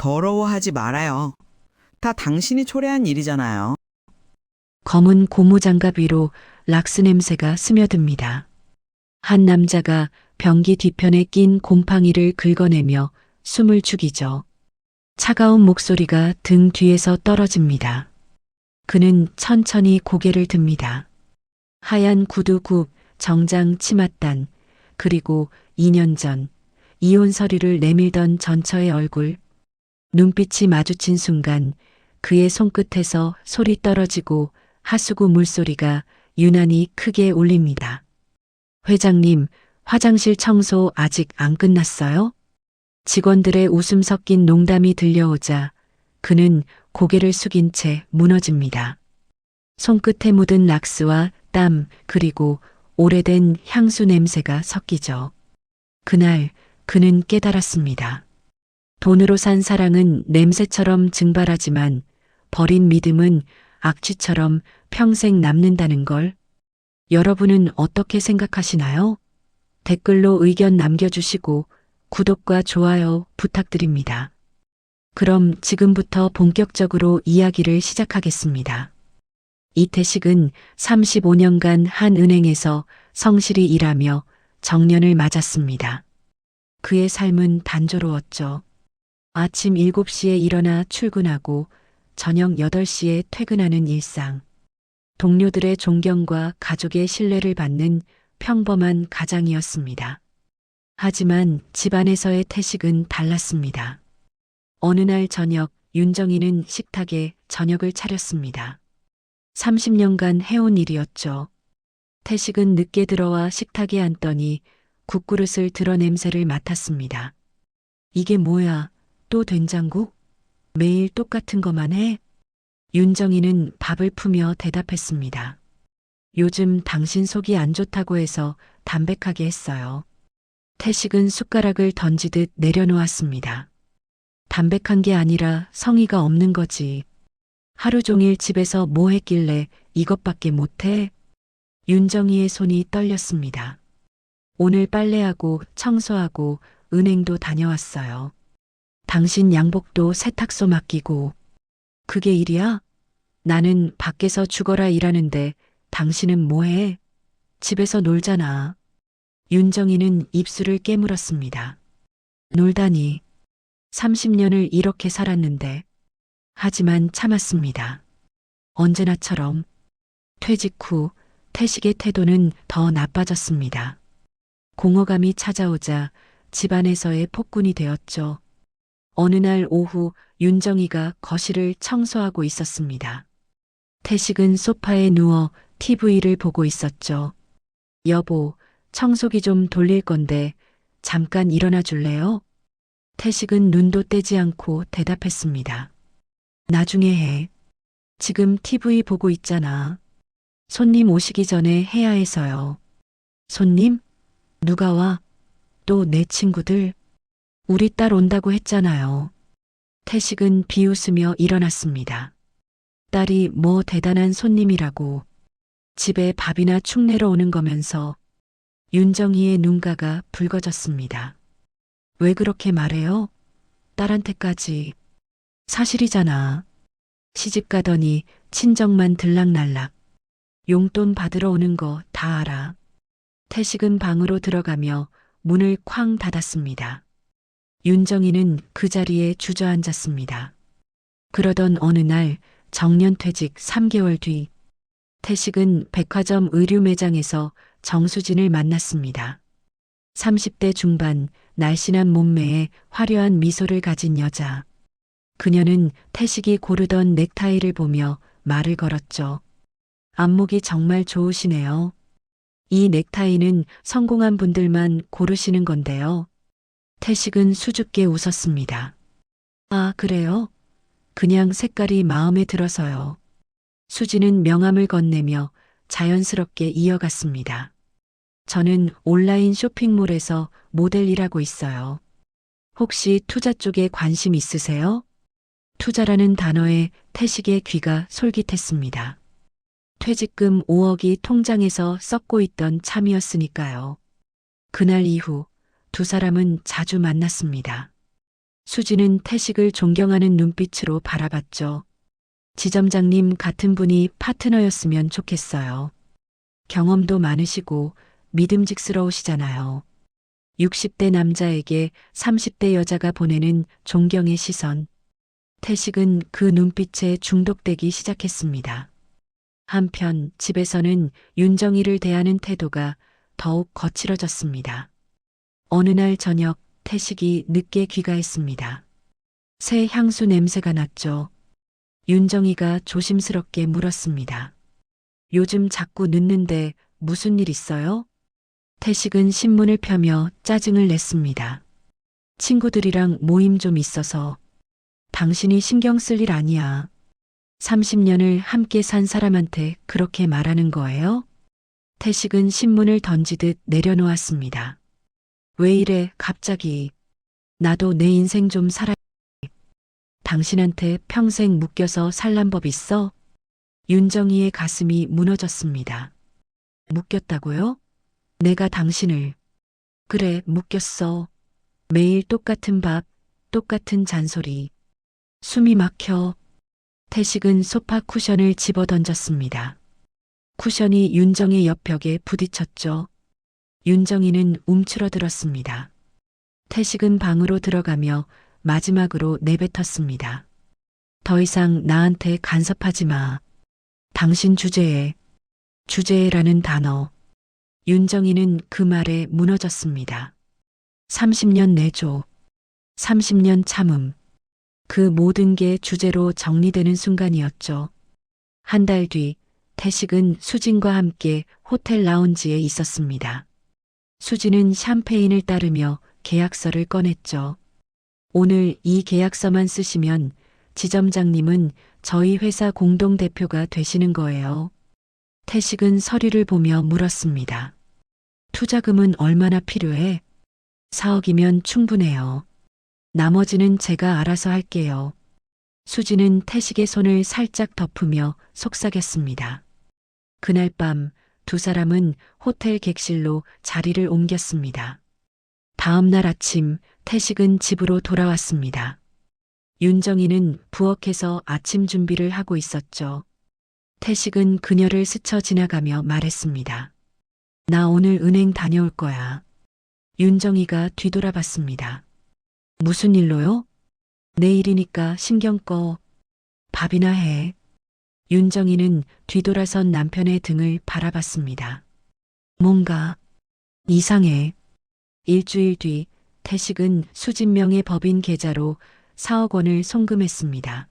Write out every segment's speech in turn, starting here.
더러워하지 말아요. 다 당신이 초래한 일이잖아요. 검은 고무장갑 위로 락스 냄새가 스며듭니다. 한 남자가 변기 뒤편에 낀 곰팡이를 긁어내며 숨을 죽이죠. 차가운 목소리가 등 뒤에서 떨어집니다. 그는 천천히 고개를 듭니다. 하얀 구두 굽, 정장 치맛단, 그리고 2년 전 이혼 서류를 내밀던 전처의 얼굴. 눈빛이 마주친 순간 그의 손끝에서 소리 떨어지고 하수구 물소리가 유난히 크게 울립니다. 회장님, 화장실 청소 아직 안 끝났어요? 직원들의 웃음 섞인 농담이 들려오자 그는 고개를 숙인 채 무너집니다. 손끝에 묻은 락스와 땀 그리고 오래된 향수 냄새가 섞이죠. 그날 그는 깨달았습니다. 돈으로 산 사랑은 냄새처럼 증발하지만 버린 믿음은 악취처럼 평생 남는다는 걸. 여러분은 어떻게 생각하시나요? 댓글로 의견 남겨주시고 구독과 좋아요 부탁드립니다. 그럼 지금부터 본격적으로 이야기를 시작하겠습니다. 이태식은 35년간 한 은행에서 성실히 일하며 정년을 맞았습니다. 그의 삶은 단조로웠죠. 아침 7시에 일어나 출근하고 저녁 8시에 퇴근하는 일상. 동료들의 존경과 가족의 신뢰를 받는 평범한 가장이었습니다. 하지만 집안에서의 태식은 달랐습니다. 어느 날 저녁 윤정이는 식탁에 저녁을 차렸습니다. 30년간 해온 일이었죠. 태식은 늦게 들어와 식탁에 앉더니 국그릇을 들어 냄새를 맡았습니다. 이게 뭐야? 또 된장국? 매일 똑같은 것만 해? 윤정이는 밥을 푸며 대답했습니다. 요즘 당신 속이 안 좋다고 해서 담백하게 했어요. 태식은 숟가락을 던지듯 내려놓았습니다. 담백한 게 아니라 성의가 없는 거지. 하루 종일 집에서 뭐 했길래 이것밖에 못해? 윤정이의 손이 떨렸습니다. 오늘 빨래하고 청소하고 은행도 다녀왔어요. 당신 양복도 세탁소 맡기고. 그게 일이야? 나는 밖에서 죽어라 일하는데 당신은 뭐해? 집에서 놀잖아. 윤정이는 입술을 깨물었습니다. 놀다니. 30년을 이렇게 살았는데. 하지만 참았습니다. 언제나처럼. 퇴직 후 태식의 태도는 더 나빠졌습니다. 공허감이 찾아오자 집안에서의 폭군이 되었죠. 어느 날 오후 윤정이가 거실을 청소하고 있었습니다. 태식은 소파에 누워 TV를 보고 있었죠. 여보, 청소기 좀 돌릴 건데 잠깐 일어나 줄래요? 태식은 눈도 떼지 않고 대답했습니다. 나중에 해. 지금 TV 보고 있잖아. 손님 오시기 전에 해야 해서요. 손님? 누가 와? 또 내 친구들? 우리 딸 온다고 했잖아요. 태식은 비웃으며 일어났습니다. 딸이 뭐 대단한 손님이라고. 집에 밥이나 축 내러 오는 거면서. 윤정이의 눈가가 붉어졌습니다. 왜 그렇게 말해요? 딸한테까지. 사실이잖아. 시집 가더니 친정만 들락날락. 용돈 받으러 오는 거 다 알아. 태식은 방으로 들어가며 문을 쾅 닫았습니다. 윤정이는 그 자리에 주저앉았습니다. 그러던 어느 날 정년퇴직 3개월 뒤 태식은 백화점 의류 매장에서 정수진을 만났습니다. 30대 중반 날씬한 몸매에 화려한 미소를 가진 여자. 그녀는 태식이 고르던 넥타이를 보며 말을 걸었죠. 안목이 정말 좋으시네요. 이 넥타이는 성공한 분들만 고르시는 건데요. 태식은 수줍게 웃었습니다. 아, 그래요? 그냥 색깔이 마음에 들어서요. 수지는 명함을 건네며 자연스럽게 이어갔습니다. 저는 온라인 쇼핑몰에서 모델 일하고 있어요. 혹시 투자 쪽에 관심 있으세요? 투자라는 단어에 태식의 귀가 솔깃했습니다. 퇴직금 5억이 통장에서 썩고 있던 참이었으니까요. 그날 이후 두 사람은 자주 만났습니다. 수지는 태식을 존경하는 눈빛으로 바라봤죠. 지점장님 같은 분이 파트너였으면 좋겠어요. 경험도 많으시고 믿음직스러우시잖아요. 60대 남자에게 30대 여자가 보내는 존경의 시선. 태식은 그 눈빛에 중독되기 시작했습니다. 한편 집에서는 윤정이를 대하는 태도가 더욱 거칠어졌습니다. 어느 날 저녁 태식이 늦게 귀가했습니다. 새 향수 냄새가 났죠. 윤정이가 조심스럽게 물었습니다. 요즘 자꾸 늦는데 무슨 일 있어요? 태식은 신문을 펴며 짜증을 냈습니다. 친구들이랑 모임 좀 있어서. 당신이 신경 쓸 일 아니야. 30년을 함께 산 사람한테 그렇게 말하는 거예요? 태식은 신문을 던지듯 내려놓았습니다. 왜 이래 갑자기. 나도 내 인생 좀 살아. 당신한테 평생 묶여서 살란 법 있어? 윤정이의 가슴이 무너졌습니다. 묶였다고요? 내가 당신을. 그래, 묶였어. 매일 똑같은 밥, 똑같은 잔소리. 숨이 막혀. 태식은 소파 쿠션을 집어 던졌습니다. 쿠션이 윤정의 옆 벽에 부딪혔죠. 윤정이는 움츠러들었습니다. 태식은 방으로 들어가며 마지막으로 내뱉었습니다. 더 이상 나한테 간섭하지 마. 당신 주제에. 주제라는 단어. 윤정이는 그 말에 무너졌습니다. 30년 내조. 30년 참음. 그 모든 게 주제로 정리되는 순간이었죠. 한 달 뒤 태식은 수진과 함께 호텔 라운지에 있었습니다. 수진은 샴페인을 따르며 계약서를 꺼냈죠. 오늘 이 계약서만 쓰시면 지점장님은 저희 회사 공동대표가 되시는 거예요. 태식은 서류를 보며 물었습니다. 투자금은 얼마나 필요해? 4억이면 충분해요. 나머지는 제가 알아서 할게요. 수지는 태식의 손을 살짝 덮으며 속삭였습니다. 그날 밤 두 사람은 호텔 객실로 자리를 옮겼습니다. 다음 날 아침 태식은 집으로 돌아왔습니다. 윤정이는 부엌에서 아침 준비를 하고 있었죠. 태식은 그녀를 스쳐 지나가며 말했습니다. 나 오늘 은행 다녀올 거야. 윤정이가 뒤돌아봤습니다. 무슨 일로요? 내일이니까 신경 꺼. 밥이나 해. 윤정이는 뒤돌아선 남편의 등을 바라봤습니다. 뭔가 이상해. 일주일 뒤 태식은 수진명의 법인 계좌로 4억 원을 송금했습니다.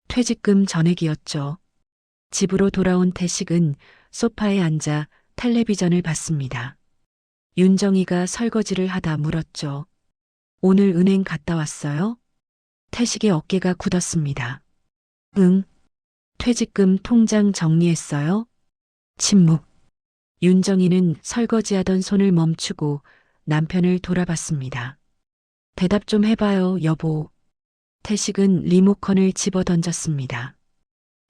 퇴직금 전액이었죠. 집으로 돌아온 태식은 소파에 앉아 텔레비전을 봤습니다. 윤정이가 설거지를 하다 물었죠. 오늘 은행 갔다 왔어요? 태식의 어깨가 굳었습니다. 응. 퇴직금 통장 정리했어요? 침묵. 윤정이는 설거지하던 손을 멈추고 남편을 돌아봤습니다. 대답 좀 해봐요, 여보. 태식은 리모컨을 집어 던졌습니다.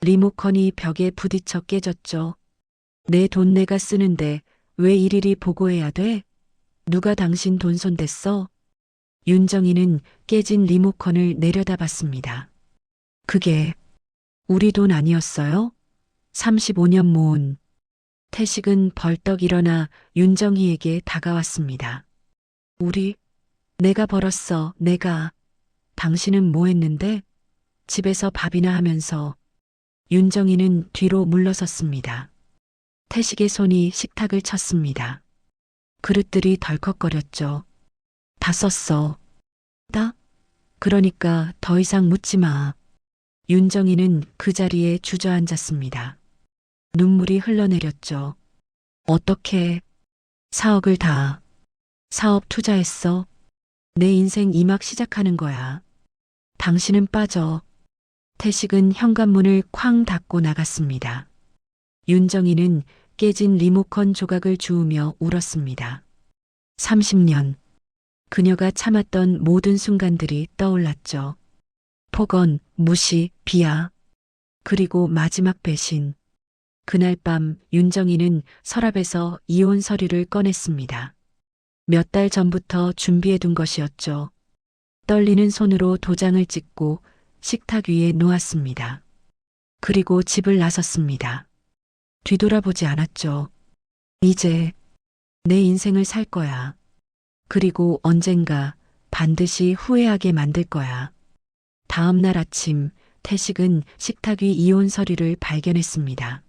리모컨이 벽에 부딪혀 깨졌죠. 내 돈 내가 쓰는데 왜 일일이 보고해야 돼? 누가 당신 돈 손댔어? 윤정이는 깨진 리모컨을 내려다봤습니다. 그게 우리 돈 아니었어요? 35년 모은. 태식은 벌떡 일어나 윤정이에게 다가왔습니다. 내가 벌었어, 내가. 당신은 뭐 했는데? 집에서 밥이나 하면서. 윤정이는 뒤로 물러섰습니다. 태식의 손이 식탁을 쳤습니다. 그릇들이 덜컥거렸죠. 다 썼어. 그러니까 더 이상 묻지 마. 윤정이는 그 자리에 주저앉았습니다. 눈물이 흘러내렸죠. 어떻게 4억을 다 사업 투자했어? 내 인생 이막 시작하는 거야. 당신은 빠져. 태식은 현관문을 쾅 닫고 나갔습니다. 윤정이는 깨진 리모컨 조각을 주우며 울었습니다. 30년. 그녀가 참았던 모든 순간들이 떠올랐죠. 폭언, 무시, 비하. 그리고 마지막 배신. 그날 밤 윤정이는 서랍에서 이혼 서류를 꺼냈습니다. 몇 달 전부터 준비해둔 것이었죠. 떨리는 손으로 도장을 찍고 식탁 위에 놓았습니다. 그리고 집을 나섰습니다. 뒤돌아보지 않았죠. 이제 내 인생을 살 거야. 그리고 언젠가 반드시 후회하게 만들 거야. 다음 날 아침 태식은 식탁 위 이혼 서류를 발견했습니다.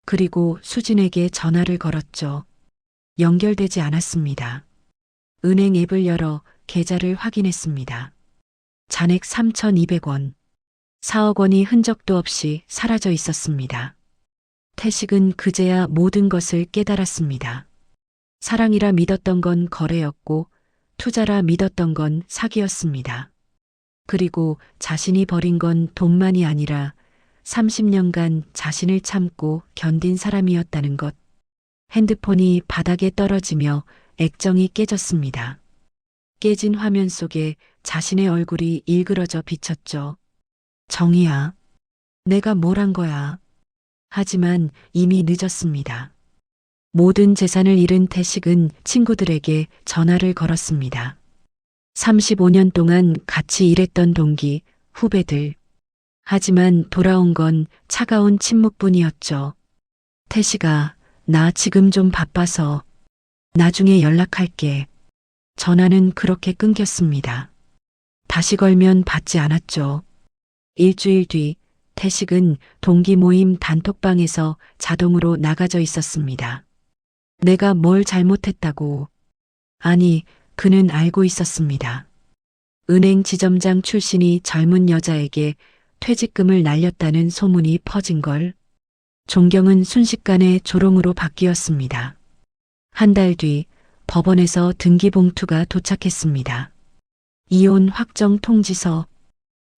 그리고 수진에게 전화를 걸었죠. 연결되지 않았습니다. 은행 앱을 열어 계좌를 확인했습니다. 잔액 3,200원. 4억 원이 흔적도 없이 사라져 있었습니다. 태식은 그제야 모든 것을 깨달았습니다. 사랑이라 믿었던 건 거래였고 투자라 믿었던 건 사기였습니다. 그리고 자신이 버린 건 돈만이 아니라 30년간 자신을 참고 견딘 사람이었다는 것. 핸드폰이 바닥에 떨어지며 액정이 깨졌습니다. 깨진 화면 속에 자신의 얼굴이 일그러져 비쳤죠. 정희야, 내가 뭘 한 거야. 하지만 이미 늦었습니다. 모든 재산을 잃은 태식은 친구들에게 전화를 걸었습니다. 35년 동안 같이 일했던 동기, 후배들. 하지만 돌아온 건 차가운 침묵뿐이었죠. 태식아, 나 지금 좀 바빠서 나중에 연락할게. 전화는 그렇게 끊겼습니다. 다시 걸면 받지 않았죠. 일주일 뒤 태식은 동기 모임 단톡방에서 자동으로 나가져 있었습니다. 내가 뭘 잘못했다고. 아니, 그는 알고 있었습니다. 은행 지점장 출신이 젊은 여자에게 퇴직금을 날렸다는 소문이 퍼진 걸. 존경은 순식간에 조롱으로 바뀌었습니다. 한 달 뒤 법원에서 등기봉투가 도착했습니다. 이혼 확정 통지서,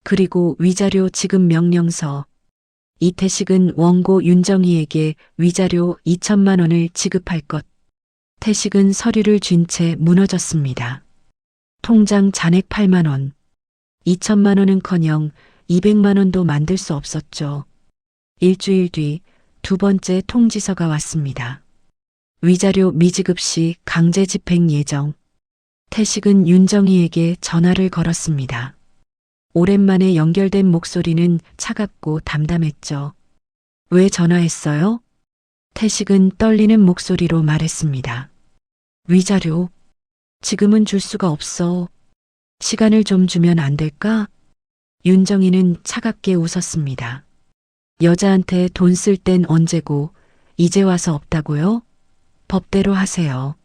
그리고 위자료 지급 명령서. 이태식은 원고 윤정희에게 위자료 2천만 원을 지급할 것. 태식은 서류를 쥔 채 무너졌습니다. 통장 잔액 8만 원. 2천만 원은커녕 200만 원도 만들 수 없었죠. 일주일 뒤 두 번째 통지서가 왔습니다. 위자료 미지급 시 강제 집행 예정. 태식은 윤정희에게 전화를 걸었습니다. 오랜만에 연결된 목소리는 차갑고 담담했죠. 왜 전화했어요? 태식은 떨리는 목소리로 말했습니다. 위자료. 지금은 줄 수가 없어. 시간을 좀 주면 안 될까? 윤정희는 차갑게 웃었습니다. 여자한테 돈 쓸 땐 언제고 이제 와서 없다고요? 법대로 하세요.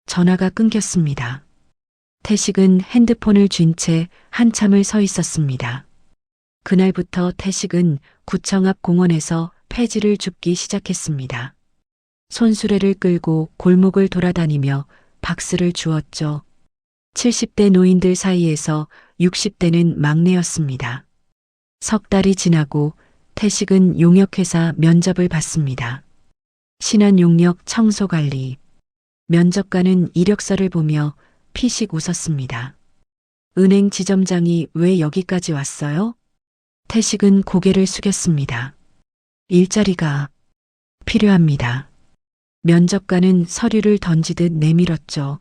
전화가 끊겼습니다. 태식은 핸드폰을 쥔 채 한참을 서 있었습니다. 그날부터 태식은 구청 앞 공원에서 폐지를 줍기 시작했습니다. 손수레를 끌고 골목을 돌아다니며 박스를 주었죠. 70대 노인들 사이에서 60대는 막내였습니다. 석 달이 지나고 태식은 용역회사 면접을 받습니다. 신한용역 청소관리. 면접관은 이력서를 보며 피식 웃었습니다. 은행 지점장이 왜 여기까지 왔어요? 태식은 고개를 숙였습니다. 일자리가 필요합니다. 면접관은 서류를 던지듯 내밀었죠.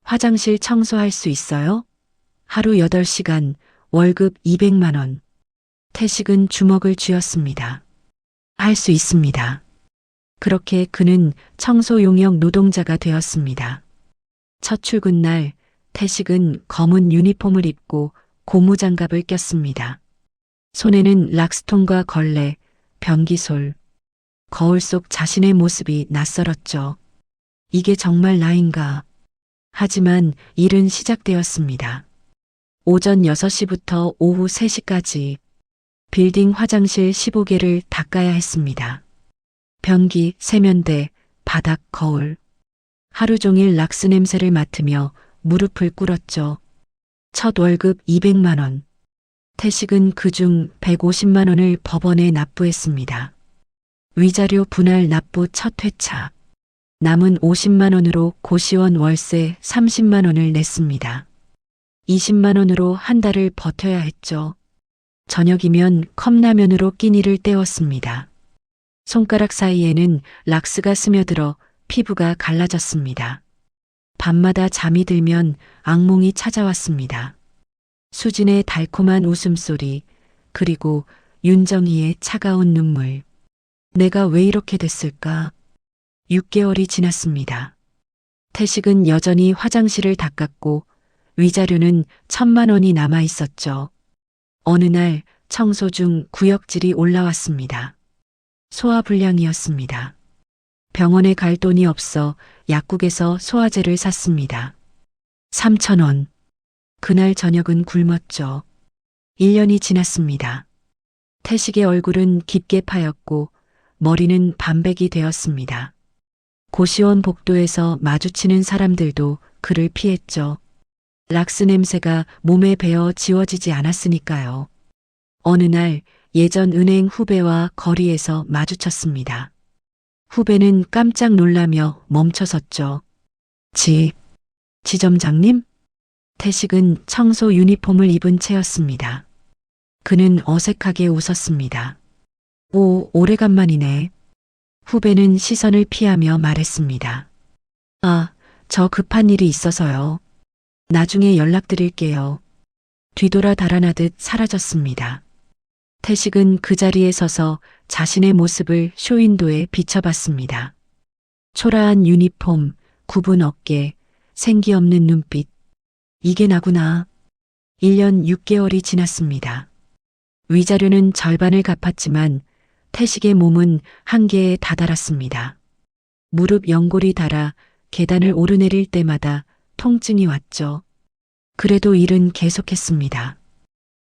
화장실 청소할 수 있어요? 하루 8시간, 월급 200만 원. 태식은 주먹을 쥐었습니다. 할 수 있습니다. 그렇게 그는 청소 용역 노동자가 되었습니다. 첫 출근 날 태식은 검은 유니폼을 입고 고무장갑을 꼈습니다. 손에는 락스톤과 걸레, 변기솔. 거울 속 자신의 모습이 낯설었죠. 이게 정말 나인가? 하지만 일은 시작되었습니다. 오전 6시부터 오후 3시까지 빌딩 화장실 15개를 닦아야 했습니다. 변기, 세면대, 바닥, 거울. 하루 종일 락스 냄새를 맡으며 무릎을 꿇었죠. 첫 월급 200만 원. 태식은 그중 150만 원을 법원에 납부했습니다. 위자료 분할 납부 첫 회차. 남은 50만 원으로 고시원 월세 30만 원을 냈습니다. 20만 원으로 한 달을 버텨야 했죠. 저녁이면 컵라면으로 끼니를 때웠습니다. 손가락 사이에는 락스가 스며들어 피부가 갈라졌습니다. 밤마다 잠이 들면 악몽이 찾아왔습니다. 수진의 달콤한 웃음소리, 그리고 윤정희의 차가운 눈물. 내가 왜 이렇게 됐을까? 6개월이 지났습니다. 태식은 여전히 화장실을 닦았고 위자료는 1,000만 원이 남아 있었죠. 어느 날 청소 중 구역질이 올라왔습니다. 소화불량이었습니다. 병원에 갈 돈이 없어 약국에서 소화제를 샀습니다. 3,000원. 그날 저녁은 굶었죠. 1년이 지났습니다. 태식의 얼굴은 깊게 파였고 머리는 반백이 되었습니다. 고시원 복도에서 마주치는 사람들도 그를 피했죠. 락스 냄새가 몸에 배어 지워지지 않았으니까요. 어느 날 예전 은행 후배와 거리에서 마주쳤습니다. 후배는 깜짝 놀라며 멈춰섰죠. 지점장님? 태식은 청소 유니폼을 입은 채였습니다. 그는 어색하게 웃었습니다. 오, 오래간만이네. 후배는 시선을 피하며 말했습니다. 아, 저 급한 일이 있어서요. 나중에 연락드릴게요. 뒤돌아 달아나듯 사라졌습니다. 태식은 그 자리에 서서 자신의 모습을 쇼윈도에 비춰봤습니다. 초라한 유니폼, 굽은 어깨, 생기 없는 눈빛. 이게 나구나. 1년 6개월이 지났습니다. 위자료는 절반을 갚았지만 태식의 몸은 한계에 다다랐습니다. 무릎 연골이 닳아 계단을 오르내릴 때마다 통증이 왔죠. 그래도 일은 계속했습니다.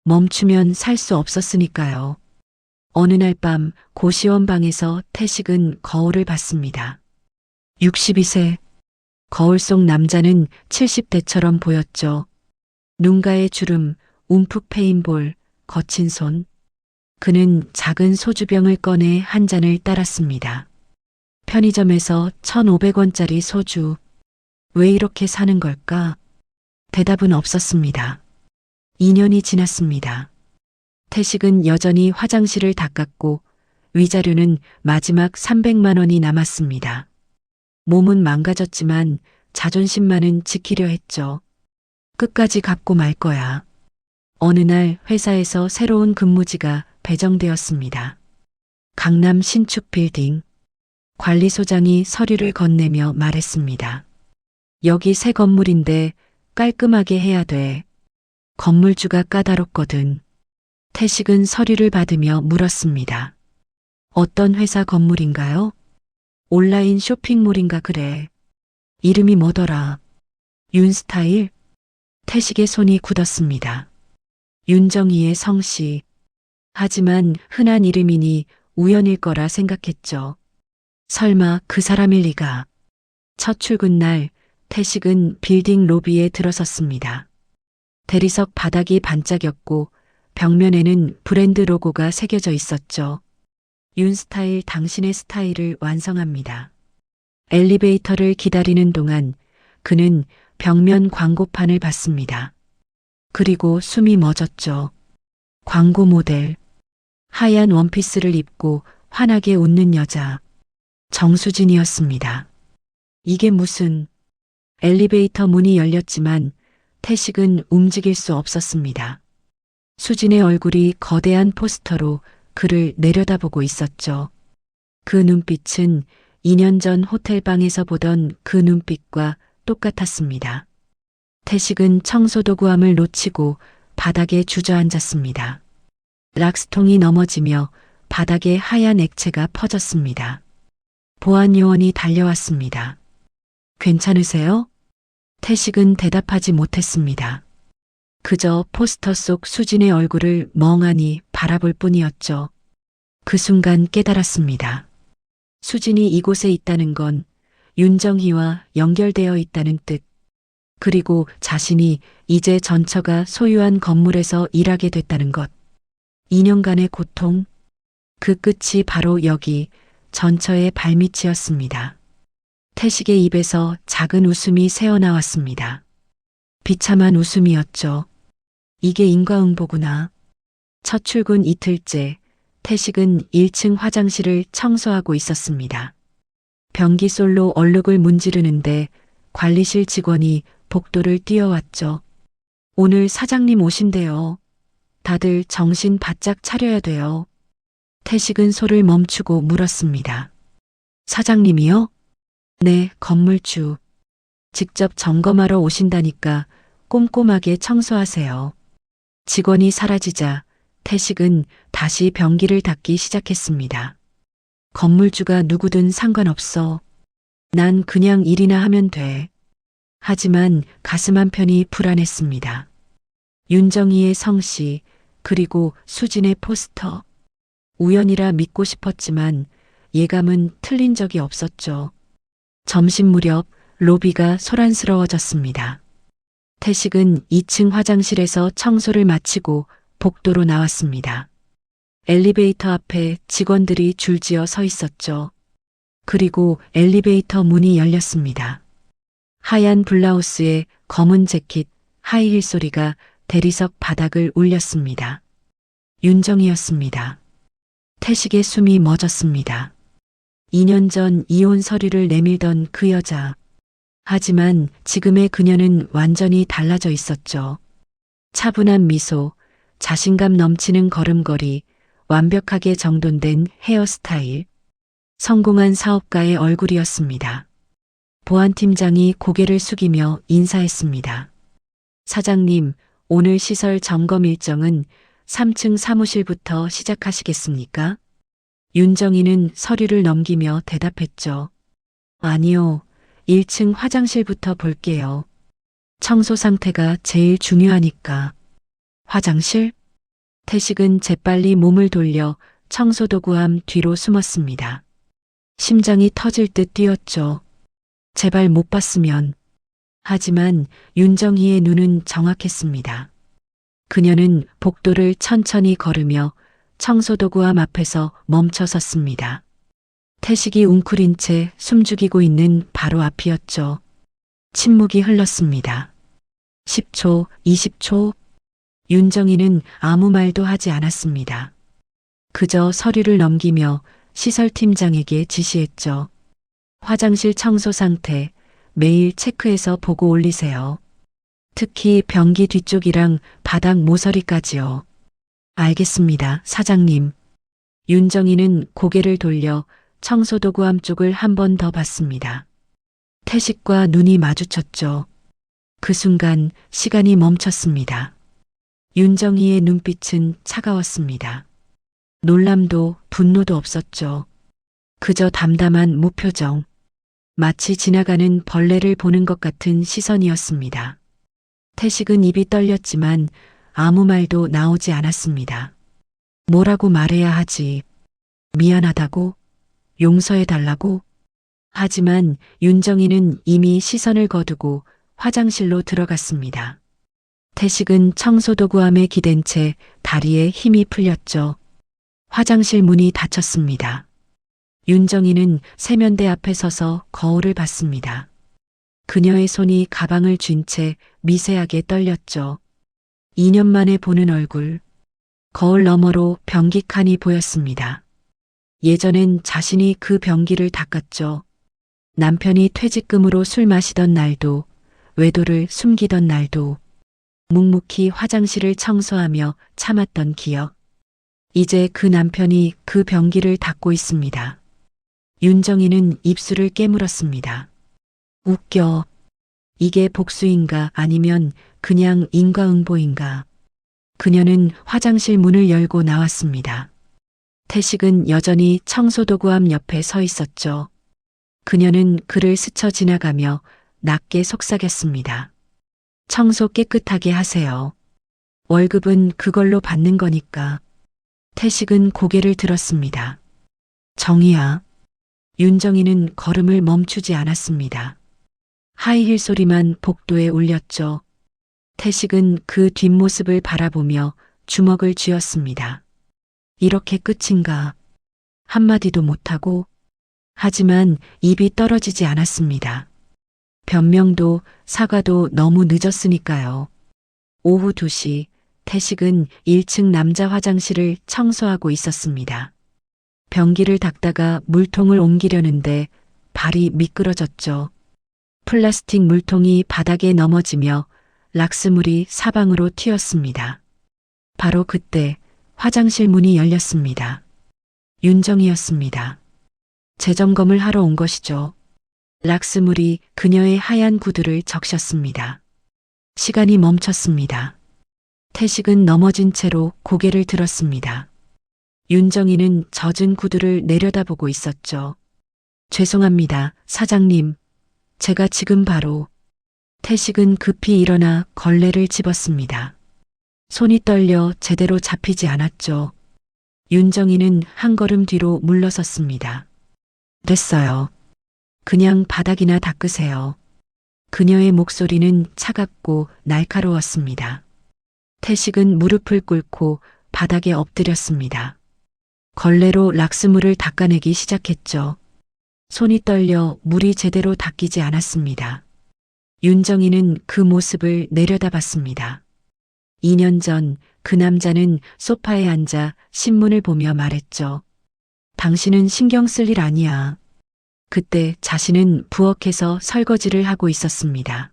멈추면 살 수 없었으니까요. 어느 날 밤 고시원 방에서 태식은 거울을 봤습니다. 62세. 거울 속 남자는 70대처럼 보였죠. 눈가에 주름, 움푹 패인 볼, 거친 손. 그는 작은 소주병을 꺼내 한 잔을 따랐습니다. 편의점에서 1,500원짜리 소주. 왜 이렇게 사는 걸까? 대답은 없었습니다. 2년이 지났습니다. 태식은 여전히 화장실을 닦았고 위자료는 마지막 300만 원이 남았습니다. 몸은 망가졌지만 자존심만은 지키려 했죠. 끝까지 갚고 말 거야. 어느 날 회사에서 새로운 근무지가 배정되었습니다. 강남 신축 빌딩. 관리소장이 서류를 건네며 말했습니다. 여기 새 건물인데 깔끔하게 해야 돼. 건물주가 까다롭거든. 태식은 서류를 받으며 물었습니다. 어떤 회사 건물인가요? 온라인 쇼핑몰인가 그래. 이름이 뭐더라? 윤스타일? 태식의 손이 굳었습니다. 윤정희의 성씨. 하지만 흔한 이름이니 우연일 거라 생각했죠. 설마 그 사람일 리가. 첫 출근 날 태식은 빌딩 로비에 들어섰습니다. 대리석 바닥이 반짝였고 벽면에는 브랜드 로고가 새겨져 있었죠. 윤스타일 당신의 스타일을 완성합니다. 엘리베이터를 기다리는 동안 그는 벽면 광고판을 봤습니다. 그리고 숨이 멎었죠. 광고 모델. 하얀 원피스를 입고 환하게 웃는 여자. 정수진이었습니다. 이게 무슨... 엘리베이터 문이 열렸지만 태식은 움직일 수 없었습니다. 수진의 얼굴이 거대한 포스터로 그를 내려다보고 있었죠. 그 눈빛은 2년 전 호텔방에서 보던 그 눈빛과 똑같았습니다. 태식은 청소도구함을 놓치고 바닥에 주저앉았습니다. 락스통이 넘어지며 바닥에 하얀 액체가 퍼졌습니다. 보안 요원이 달려왔습니다. 괜찮으세요? 태식은 대답하지 못했습니다. 그저 포스터 속 수진의 얼굴을 멍하니 바라볼 뿐이었죠. 그 순간 깨달았습니다. 수진이 이곳에 있다는 건 윤정희와 연결되어 있다는 뜻. 그리고 자신이 이제 전처가 소유한 건물에서 일하게 됐다는 것. 2년간의 고통. 그 끝이 바로 여기 전처의 발밑이었습니다. 태식의 입에서 작은 웃음이 새어나왔습니다. 비참한 웃음이었죠. 이게 인과응보구나. 첫 출근 이틀째 태식은 1층 화장실을 청소하고 있었습니다. 변기솔로 얼룩을 문지르는데 관리실 직원이 복도를 뛰어왔죠. 오늘 사장님 오신대요. 다들 정신 바짝 차려야 돼요. 태식은 소를 멈추고 물었습니다. 사장님이요? 네, 건물주. 직접 점검하러 오신다니까 꼼꼼하게 청소하세요. 직원이 사라지자 태식은 다시 변기를 닦기 시작했습니다. 건물주가 누구든 상관없어. 난 그냥 일이나 하면 돼. 하지만 가슴 한편이 불안했습니다. 윤정희의 성씨, 그리고 수진의 포스터. 우연이라 믿고 싶었지만 예감은 틀린 적이 없었죠. 점심 무렵 로비가 소란스러워졌습니다. 태식은 2층 화장실에서 청소를 마치고 복도로 나왔습니다. 엘리베이터 앞에 직원들이 줄지어 서 있었죠. 그리고 엘리베이터 문이 열렸습니다. 하얀 블라우스에 검은 재킷, 하이힐 소리가 대리석 바닥을 울렸습니다. 윤정이었습니다. 태식의 숨이 멎었습니다. 2년 전 이혼 서류를 내밀던 그 여자. 하지만 지금의 그녀는 완전히 달라져 있었죠. 차분한 미소, 자신감 넘치는 걸음걸이, 완벽하게 정돈된 헤어스타일. 성공한 사업가의 얼굴이었습니다. 보안팀장이 고개를 숙이며 인사했습니다. 사장님, 오늘 시설 점검 일정은 3층 사무실부터 시작하시겠습니까? 윤정희는 서류를 넘기며 대답했죠. 아니요, 1층 화장실부터 볼게요. 청소 상태가 제일 중요하니까. 화장실? 태식은 재빨리 몸을 돌려 청소도구함 뒤로 숨었습니다. 심장이 터질 듯 뛰었죠. 제발 못 봤으면. 하지만 윤정희의 눈은 정확했습니다. 그녀는 복도를 천천히 걸으며 청소도구함 앞에서 멈춰 섰습니다. 태식이 웅크린 채 숨죽이고 있는 바로 앞이었죠. 침묵이 흘렀습니다. 10초, 20초. 윤정희는 아무 말도 하지 않았습니다. 그저 서류를 넘기며 시설팀장에게 지시했죠. 화장실 청소 상태 매일 체크해서 보고 올리세요. 특히 변기 뒤쪽이랑 바닥 모서리까지요. 알겠습니다, 사장님. 윤정희는 고개를 돌려 청소도구함 쪽을 한 번 더 봤습니다. 태식과 눈이 마주쳤죠. 그 순간 시간이 멈췄습니다. 윤정희의 눈빛은 차가웠습니다. 놀람도 분노도 없었죠. 그저 담담한 무표정. 마치 지나가는 벌레를 보는 것 같은 시선이었습니다. 태식은 입이 떨렸지만 아무 말도 나오지 않았습니다. 뭐라고 말해야 하지? 미안하다고? 용서해달라고? 하지만 윤정희는 이미 시선을 거두고 화장실로 들어갔습니다. 태식은 청소도구함에 기댄 채 다리에 힘이 풀렸죠. 화장실 문이 닫혔습니다. 윤정희는 세면대 앞에 서서 거울을 봤습니다. 그녀의 손이 가방을 쥔 채 미세하게 떨렸죠. 2년 만에 보는 얼굴. 거울 너머로 변기 칸이 보였습니다. 예전엔 자신이 그 변기를 닦았죠. 남편이 퇴직금으로 술 마시던 날도, 외도를 숨기던 날도, 묵묵히 화장실을 청소하며 참았던 기억. 이제 그 남편이 그 변기를 닦고 있습니다. 윤정희는 입술을 깨물었습니다. 웃겨. 이게 복수인가 아니면 그냥 인과응보인가. 그녀는 화장실 문을 열고 나왔습니다. 태식은 여전히 청소도구함 옆에 서 있었죠. 그녀는 그를 스쳐 지나가며 낮게 속삭였습니다. 청소 깨끗하게 하세요. 월급은 그걸로 받는 거니까. 태식은 고개를 들었습니다. 정희야. 윤정희는 걸음을 멈추지 않았습니다. 하이힐 소리만 복도에 울렸죠. 태식은 그 뒷모습을 바라보며 주먹을 쥐었습니다. 이렇게 끝인가? 한마디도 못하고. 하지만 입이 떨어지지 않았습니다. 변명도 사과도 너무 늦었으니까요. 오후 2시 태식은 1층 남자 화장실을 청소하고 있었습니다. 변기를 닦다가 물통을 옮기려는데 발이 미끄러졌죠. 플라스틱 물통이 바닥에 넘어지며 락스물이 사방으로 튀었습니다. 바로 그때 화장실 문이 열렸습니다. 윤정이었습니다. 재점검을 하러 온 것이죠. 락스물이 그녀의 하얀 구두를 적셨습니다. 시간이 멈췄습니다. 태식은 넘어진 채로 고개를 들었습니다. 윤정이는 젖은 구두를 내려다보고 있었죠. 죄송합니다, 사장님. 제가 지금 바로. 태식은 급히 일어나 걸레를 집었습니다. 손이 떨려 제대로 잡히지 않았죠. 윤정이는 한 걸음 뒤로 물러섰습니다. 됐어요. 그냥 바닥이나 닦으세요. 그녀의 목소리는 차갑고 날카로웠습니다. 태식은 무릎을 꿇고 바닥에 엎드렸습니다. 걸레로 락스물을 닦아내기 시작했죠. 손이 떨려 물이 제대로 닦이지 않았습니다. 윤정이는 그 모습을 내려다봤습니다. 2년 전 그 남자는 소파에 앉아 신문을 보며 말했죠. 당신은 신경 쓸 일 아니야. 그때 자신은 부엌에서 설거지를 하고 있었습니다.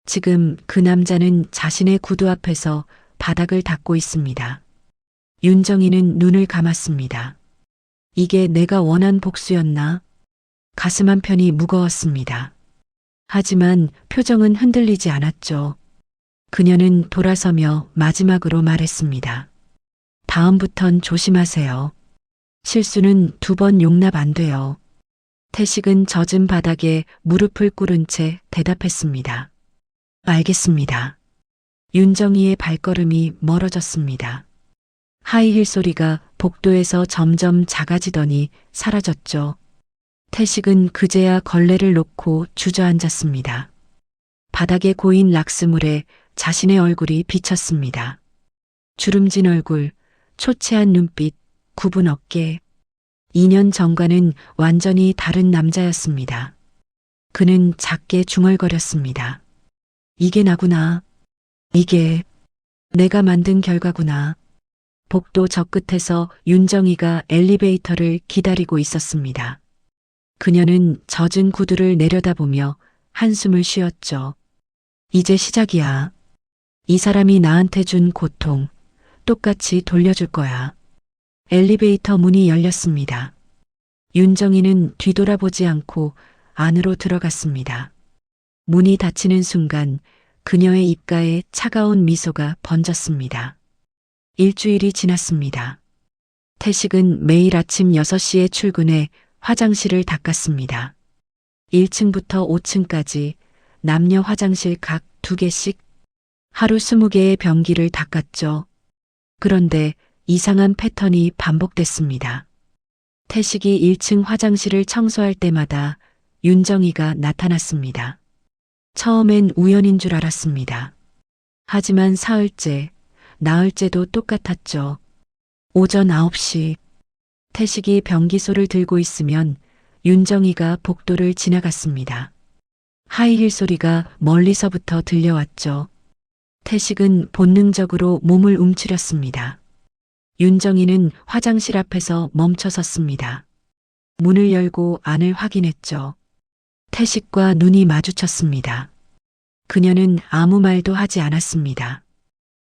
지금 그 남자는 자신의 구두 앞에서 바닥을 닦고 있습니다. 윤정이는 눈을 감았습니다. 이게 내가 원한 복수였나? 가슴 한편이 무거웠습니다. 하지만 표정은 흔들리지 않았죠. 그녀는 돌아서며 마지막으로 말했습니다. 다음부턴 조심하세요. 실수는 2번 용납 안 돼요. 태식은 젖은 바닥에 무릎을 꿇은 채 대답했습니다. 알겠습니다. 윤정이의 발걸음이 멀어졌습니다. 하이힐 소리가 복도에서 점점 작아지더니 사라졌죠. 태식은 그제야 걸레를 놓고 주저앉았습니다. 바닥에 고인 락스물에 자신의 얼굴이 비쳤습니다. 주름진 얼굴, 초췌한 눈빛, 굽은 어깨. 2년 전과는 완전히 다른 남자였습니다. 그는 작게 중얼거렸습니다. 이게 나구나. 이게 내가 만든 결과구나. 복도 저 끝에서 윤정이가 엘리베이터를 기다리고 있었습니다. 그녀는 젖은 구두를 내려다보며 한숨을 쉬었죠. 이제 시작이야. 이 사람이 나한테 준 고통 똑같이 돌려줄 거야. 엘리베이터 문이 열렸습니다. 윤정이는 뒤돌아보지 않고 안으로 들어갔습니다. 문이 닫히는 순간 그녀의 입가에 차가운 미소가 번졌습니다. 일주일이 지났습니다. 태식은 매일 아침 6시에 출근해 화장실을 닦았습니다. 1층부터 5층까지 남녀 화장실 각 2개씩 하루 20개의 변기를 닦았죠. 그런데 이상한 패턴이 반복됐습니다. 태식이 1층 화장실을 청소할 때마다 윤정이가 나타났습니다. 처음엔 우연인 줄 알았습니다. 하지만 사흘째, 나흘째도 똑같았죠. 오전 9시 태식이 변기소를 들고 있으면 윤정이가 복도를 지나갔습니다. 하이힐 소리가 멀리서부터 들려왔죠. 태식은 본능적으로 몸을 움츠렸습니다. 윤정이는 화장실 앞에서 멈춰섰습니다. 문을 열고 안을 확인했죠. 태식과 눈이 마주쳤습니다. 그녀는 아무 말도 하지 않았습니다.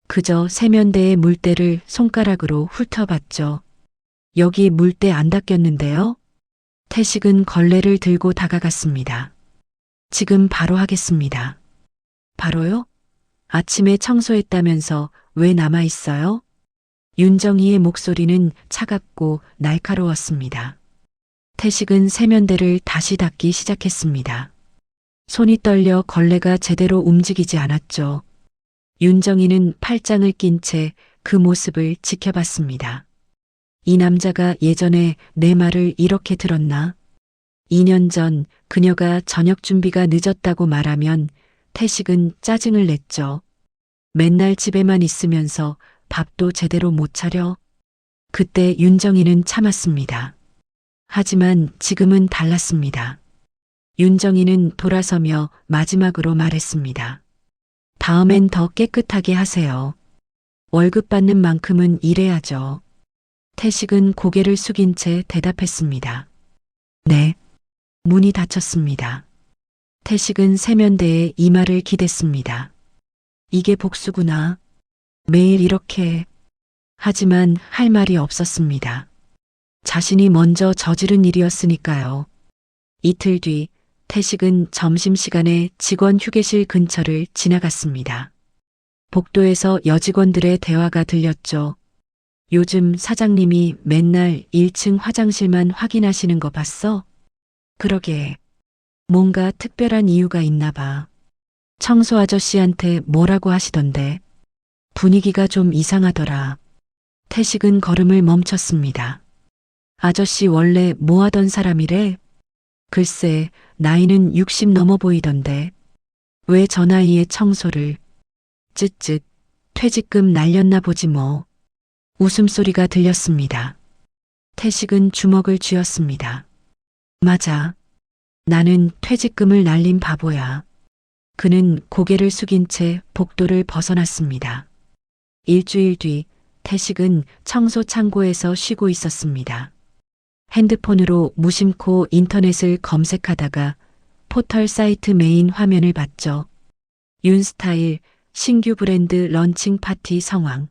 그저 세면대의 물때를 손가락으로 훑어봤죠. 여기 물때 안 닦였는데요? 태식은 걸레를 들고 다가갔습니다. 지금 바로 하겠습니다. 바로요? 아침에 청소했다면서 왜 남아있어요? 윤정이의 목소리는 차갑고 날카로웠습니다. 태식은 세면대를 다시 닦기 시작했습니다. 손이 떨려 걸레가 제대로 움직이지 않았죠. 윤정이는 팔짱을 낀 채 그 모습을 지켜봤습니다. 이 남자가 예전에 내 말을 이렇게 들었나? 2년 전 그녀가 저녁 준비가 늦었다고 말하면 태식은 짜증을 냈죠. 맨날 집에만 있으면서 밥도 제대로 못 차려. 그때 윤정이는 참았습니다. 하지만 지금은 달랐습니다. 윤정이는 돌아서며 마지막으로 말했습니다. 다음엔 더 깨끗하게 하세요. 월급 받는 만큼은 일해야죠. 태식은 고개를 숙인 채 대답했습니다. 네. 문이 닫혔습니다. 태식은 세면대에 이마를 기댔습니다. 이게 복수구나. 매일 이렇게. 하지만 할 말이 없었습니다. 자신이 먼저 저지른 일이었으니까요. 이틀 뒤 태식은 점심시간에 직원 휴게실 근처를 지나갔습니다. 복도에서 여직원들의 대화가 들렸죠. 요즘 사장님이 맨날 1층 화장실만 확인하시는 거 봤어? 그러게. 뭔가 특별한 이유가 있나 봐. 청소 아저씨한테 뭐라고 하시던데. 분위기가 좀 이상하더라. 태식은 걸음을 멈췄습니다. 아저씨 원래 뭐 하던 사람이래? 글쎄, 나이는 60 넘어 보이던데. 왜 저 나이에 청소를. 쯧쯧, 퇴직금 날렸나 보지 뭐. 웃음소리가 들렸습니다. 태식은 주먹을 쥐었습니다. 맞아. 나는 퇴직금을 날린 바보야. 그는 고개를 숙인 채 복도를 벗어났습니다. 일주일 뒤 태식은 청소 창고에서 쉬고 있었습니다. 핸드폰으로 무심코 인터넷을 검색하다가 포털 사이트 메인 화면을 봤죠. 윤스타일 신규 브랜드 런칭 파티 상황.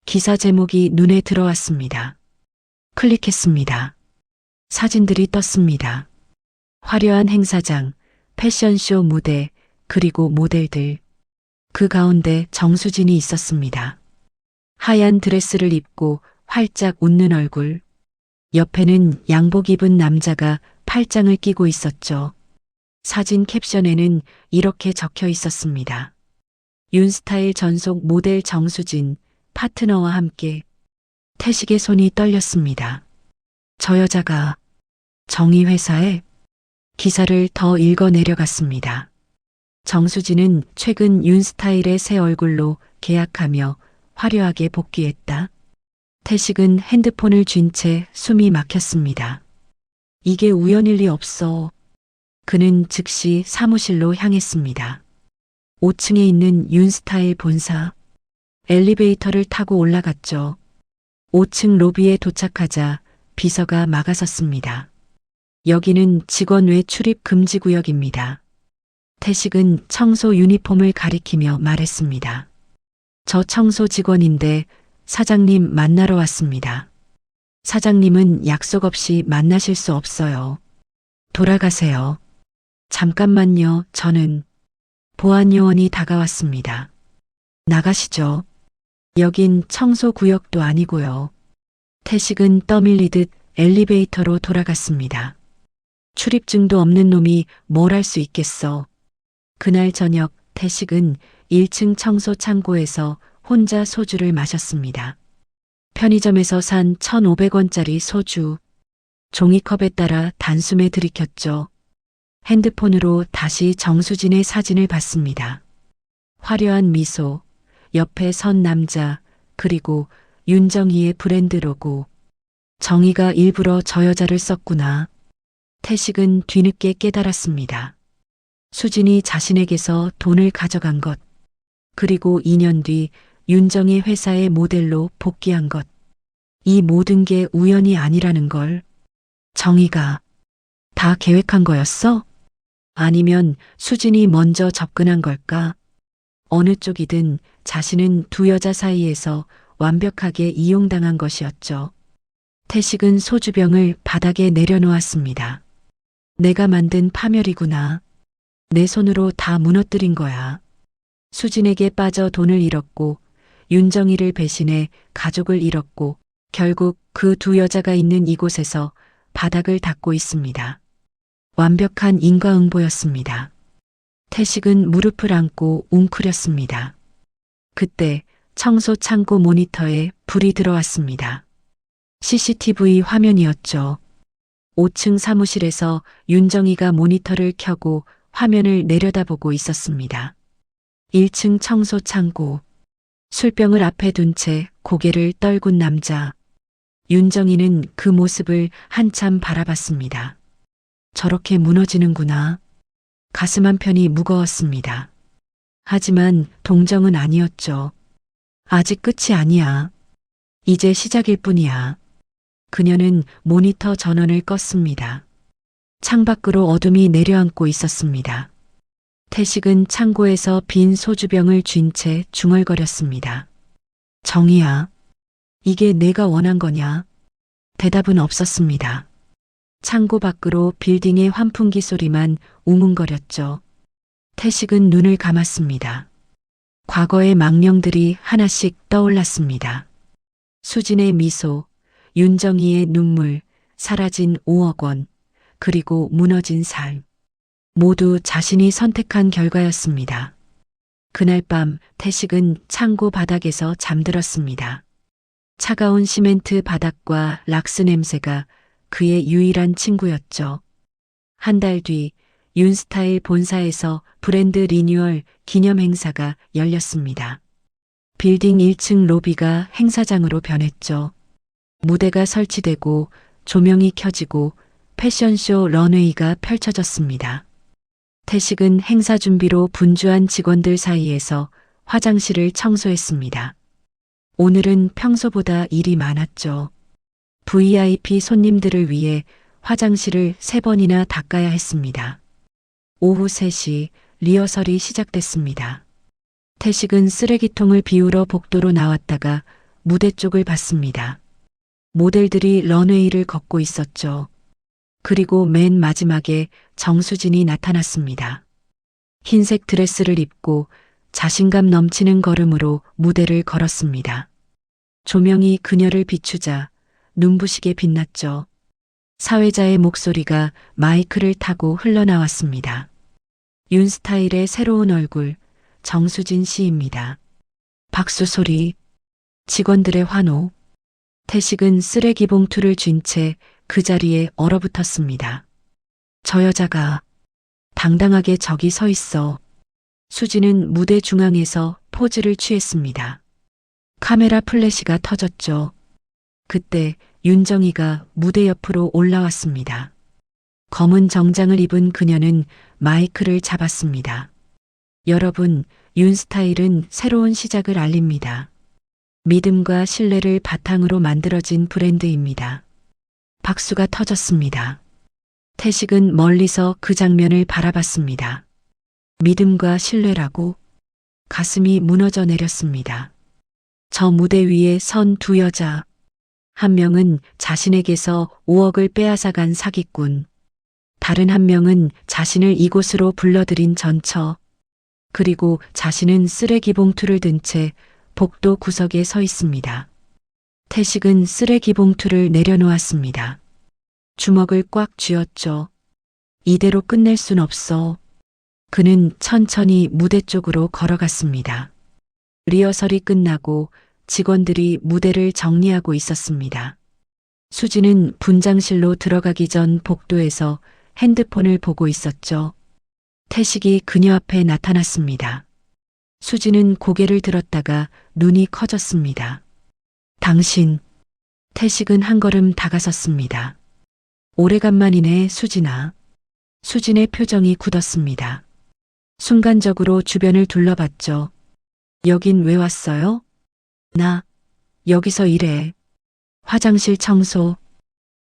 기사 제목이 눈에 들어왔습니다. 클릭했습니다. 사진들이 떴습니다. 화려한 행사장, 패션쇼 무대, 그리고 모델들. 그 가운데 정수진이 있었습니다. 하얀 드레스를 입고 활짝 웃는 얼굴. 옆에는 양복 입은 남자가 팔짱을 끼고 있었죠. 사진 캡션에는 이렇게 적혀 있었습니다. 윤스타일 전속 모델 정수진, 파트너와 함께. 태식의 손이 떨렸습니다. 저 여자가 정의 회사에. 기사를 더 읽어 내려갔습니다. 정수진은 최근 윤스타일의 새 얼굴로 계약하며 화려하게 복귀했다. 태식은 핸드폰을 쥔 채 숨이 막혔습니다. 이게 우연일 리 없어. 그는 즉시 사무실로 향했습니다. 5층에 있는 윤스타일 본사. 엘리베이터를 타고 올라갔죠. 5층 로비에 도착하자 비서가 막아섰습니다. 여기는 직원 외 출입 금지 구역입니다. 태식은 청소 유니폼을 가리키며 말했습니다. 저 청소 직원인데 사장님 만나러 왔습니다. 사장님은 약속 없이 만나실 수 없어요. 돌아가세요. 잠깐만요, 저는. 보안 요원이 다가왔습니다. 나가시죠. 여긴 청소 구역도 아니고요. 태식은 떠밀리듯 엘리베이터로 돌아갔습니다. 출입증도 없는 놈이 뭘 할 수 있겠어. 그날 저녁 태식은 1층 청소 창고에서 혼자 소주를 마셨습니다. 편의점에서 산 1,500원짜리 소주. 종이컵에 따라 단숨에 들이켰죠. 핸드폰으로 다시 정수진의 사진을 봤습니다. 화려한 미소, 옆에 선 남자, 그리고 윤정희의 브랜드 로고. 정희가 일부러 저 여자를 썼구나. 태식은 뒤늦게 깨달았습니다. 수진이 자신에게서 돈을 가져간 것, 그리고 2년 뒤 윤정희 회사의 모델로 복귀한 것. 이 모든 게 우연이 아니라는 걸. 정희가 다 계획한 거였어? 아니면 수진이 먼저 접근한 걸까? 어느 쪽이든 자신은 두 여자 사이에서 완벽하게 이용당한 것이었죠. 태식은 소주병을 바닥에 내려놓았습니다. 내가 만든 파멸이구나. 내 손으로 다 무너뜨린 거야. 수진에게 빠져 돈을 잃었고, 윤정희를 배신해 가족을 잃었고, 결국 그 두 여자가 있는 이곳에서 바닥을 닦고 있습니다. 완벽한 인과응보였습니다. 태식은 무릎을 안고 웅크렸습니다. 그때 청소 창고 모니터에 불이 들어왔습니다. CCTV 화면이었죠. 5층 사무실에서 윤정희가 모니터를 켜고 화면을 내려다보고 있었습니다. 1층 청소 창고. 술병을 앞에 둔 채 고개를 떨군 남자. 윤정희는 그 모습을 한참 바라봤습니다. 저렇게 무너지는구나. 가슴 한편이 무거웠습니다. 하지만 동정은 아니었죠. 아직 끝이 아니야. 이제 시작일 뿐이야. 그녀는 모니터 전원을 껐습니다. 창밖으로 어둠이 내려앉고 있었습니다. 태식은 창고에서 빈 소주병을 쥔 채 중얼거렸습니다. 정희야, 이게 내가 원한 거냐? 대답은 없었습니다. 창고 밖으로 빌딩의 환풍기 소리만 웅웅거렸죠. 태식은 눈을 감았습니다. 과거의 망령들이 하나씩 떠올랐습니다. 수진의 미소, 윤정희의 눈물, 사라진 5억 원, 그리고 무너진 삶. 모두 자신이 선택한 결과였습니다. 그날 밤 태식은 창고 바닥에서 잠들었습니다. 차가운 시멘트 바닥과 락스 냄새가 그의 유일한 친구였죠. 한 달 뒤 윤스타일 본사에서 브랜드 리뉴얼 기념 행사가 열렸습니다. 빌딩 1층 로비가 행사장으로 변했죠. 무대가 설치되고 조명이 켜지고 패션쇼 런웨이가 펼쳐졌습니다. 태식은 행사 준비로 분주한 직원들 사이에서 화장실을 청소했습니다. 오늘은 평소보다 일이 많았죠. VIP 손님들을 위해 화장실을 3번이나 닦아야 했습니다. 오후 3시 리허설이 시작됐습니다. 태식은 쓰레기통을 비우러 복도로 나왔다가 무대 쪽을 봤습니다. 모델들이 런웨이를 걷고 있었죠. 그리고 맨 마지막에 정수진이 나타났습니다. 흰색 드레스를 입고 자신감 넘치는 걸음으로 무대를 걸었습니다. 조명이 그녀를 비추자 눈부시게 빛났죠. 사회자의 목소리가 마이크를 타고 흘러나왔습니다. 윤스타일의 새로운 얼굴, 정수진 씨입니다. 박수 소리, 직원들의 환호. 태식은 쓰레기 봉투를 쥔 채 그 자리에 얼어붙었습니다. 저 여자가 당당하게 저기 서 있어. 수진은 무대 중앙에서 포즈를 취했습니다. 카메라 플래시가 터졌죠. 그때 윤정희가 무대 옆으로 올라왔습니다. 검은 정장을 입은 그녀는 마이크를 잡았습니다. 여러분, 윤스타일은 새로운 시작을 알립니다. 믿음과 신뢰를 바탕으로 만들어진 브랜드입니다. 박수가 터졌습니다. 태식은 멀리서 그 장면을 바라봤습니다. 믿음과 신뢰라고 가슴이 무너져 내렸습니다. 저 무대 위에 선 2 여자. 한 명은 자신에게서 5억을 빼앗아간 사기꾼. 다른 한 명은 자신을 이곳으로 불러들인 전처. 그리고 자신은 쓰레기 봉투를 든 채 복도 구석에 서 있습니다. 태식은 쓰레기 봉투를 내려놓았습니다. 주먹을 꽉 쥐었죠. 이대로 끝낼 순 없어. 그는 천천히 무대 쪽으로 걸어갔습니다. 리허설이 끝나고 직원들이 무대를 정리하고 있었습니다. 수지는 분장실로 들어가기 전 복도에서 핸드폰을 보고 있었죠. 태식이 그녀 앞에 나타났습니다. 수지는 고개를 들었다가 눈이 커졌습니다. 당신. 태식은 한 걸음 다가섰습니다. 오래간만이네, 수진아. 수진의 표정이 굳었습니다. 순간적으로 주변을 둘러봤죠. 여긴 왜 왔어요? 나 여기서 일해. 화장실 청소.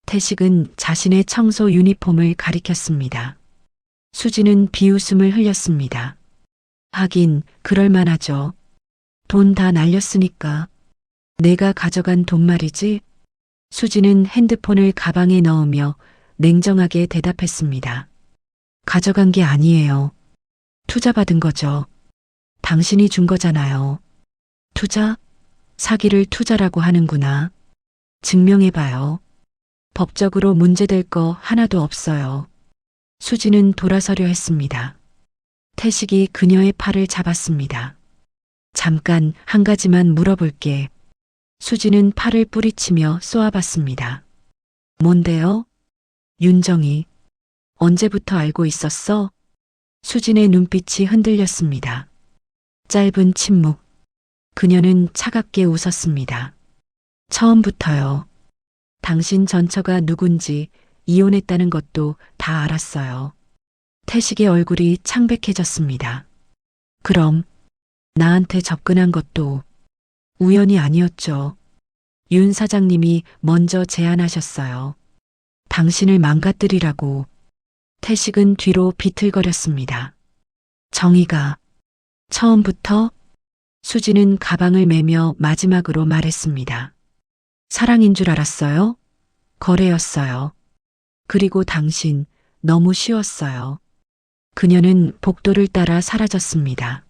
태식은 자신의 청소 유니폼을 가리켰습니다. 수지는 비웃음을 흘렸습니다. 하긴 그럴만하죠. 돈 다 날렸으니까. 내가 가져간 돈 말이지? 수지는 핸드폰을 가방에 넣으며 냉정하게 대답했습니다. 가져간 게 아니에요. 투자받은 거죠. 당신이 준 거잖아요. 투자? 사기를 투자라고 하는구나. 증명해봐요. 법적으로 문제될 거 하나도 없어요. 수지는 돌아서려 했습니다. 태식이 그녀의 팔을 잡았습니다. 잠깐 한 가지만 물어볼게. 수지는 팔을 뿌리치며 쏘아봤습니다. 뭔데요? 윤정희. 언제부터 알고 있었어? 수진의 눈빛이 흔들렸습니다. 짧은 침묵. 그녀는 차갑게 웃었습니다. 처음부터요. 당신 전처가 누군지 이혼했다는 것도 다 알았어요. 태식의 얼굴이 창백해졌습니다. 그럼 나한테 접근한 것도 우연이 아니었죠. 윤 사장님이 먼저 제안하셨어요. 당신을 망가뜨리라고. 태식은 뒤로 비틀거렸습니다. 정희가 처음부터 수지는 가방을 매며 마지막으로 말했습니다. 사랑인 줄 알았어요? 거래였어요. 그리고 당신 너무 쉬웠어요. 그녀는 복도를 따라 사라졌습니다.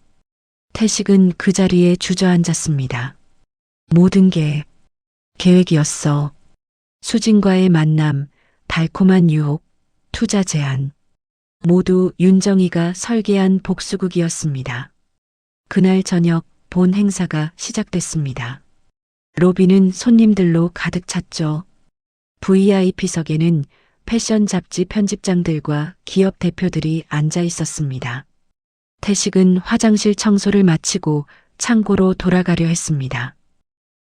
태식은 그 자리에 주저앉았습니다. 모든 게 계획이었어. 수진과의 만남, 달콤한 유혹, 투자 제안. 모두 윤정이가 설계한 복수극이었습니다. 그날 저녁 본 행사가 시작됐습니다. 로비는 손님들로 가득 찼죠. VIP석에는 패션 잡지 편집장들과 기업 대표들이 앉아 있었습니다. 태식은 화장실 청소를 마치고 창고로 돌아가려 했습니다.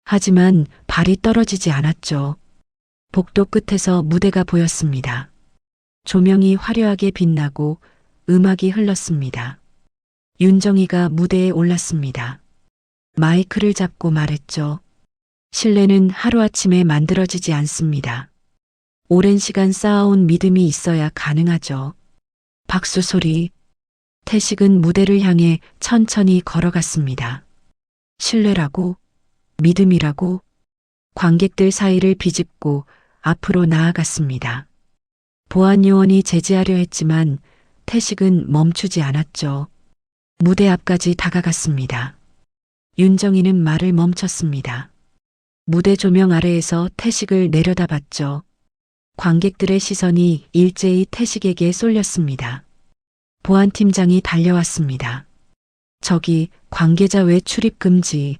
하지만 발이 떨어지지 않았죠. 복도 끝에서 무대가 보였습니다. 조명이 화려하게 빛나고 음악이 흘렀습니다. 윤정이가 무대에 올랐습니다. 마이크를 잡고 말했죠. 신뢰는 하루아침에 만들어지지 않습니다. 오랜 시간 쌓아온 믿음이 있어야 가능하죠. 박수 소리. 태식은 무대를 향해 천천히 걸어갔습니다. 신뢰라고, 믿음이라고, 관객들 사이를 비집고 앞으로 나아갔습니다. 보안 요원이 제지하려 했지만 태식은 멈추지 않았죠. 무대 앞까지 다가갔습니다. 윤정이는 말을 멈췄습니다. 무대 조명 아래에서 태식을 내려다봤죠. 관객들의 시선이 일제히 태식에게 쏠렸습니다. 보안팀장이 달려왔습니다. 저기 관계자 외 출입 금지.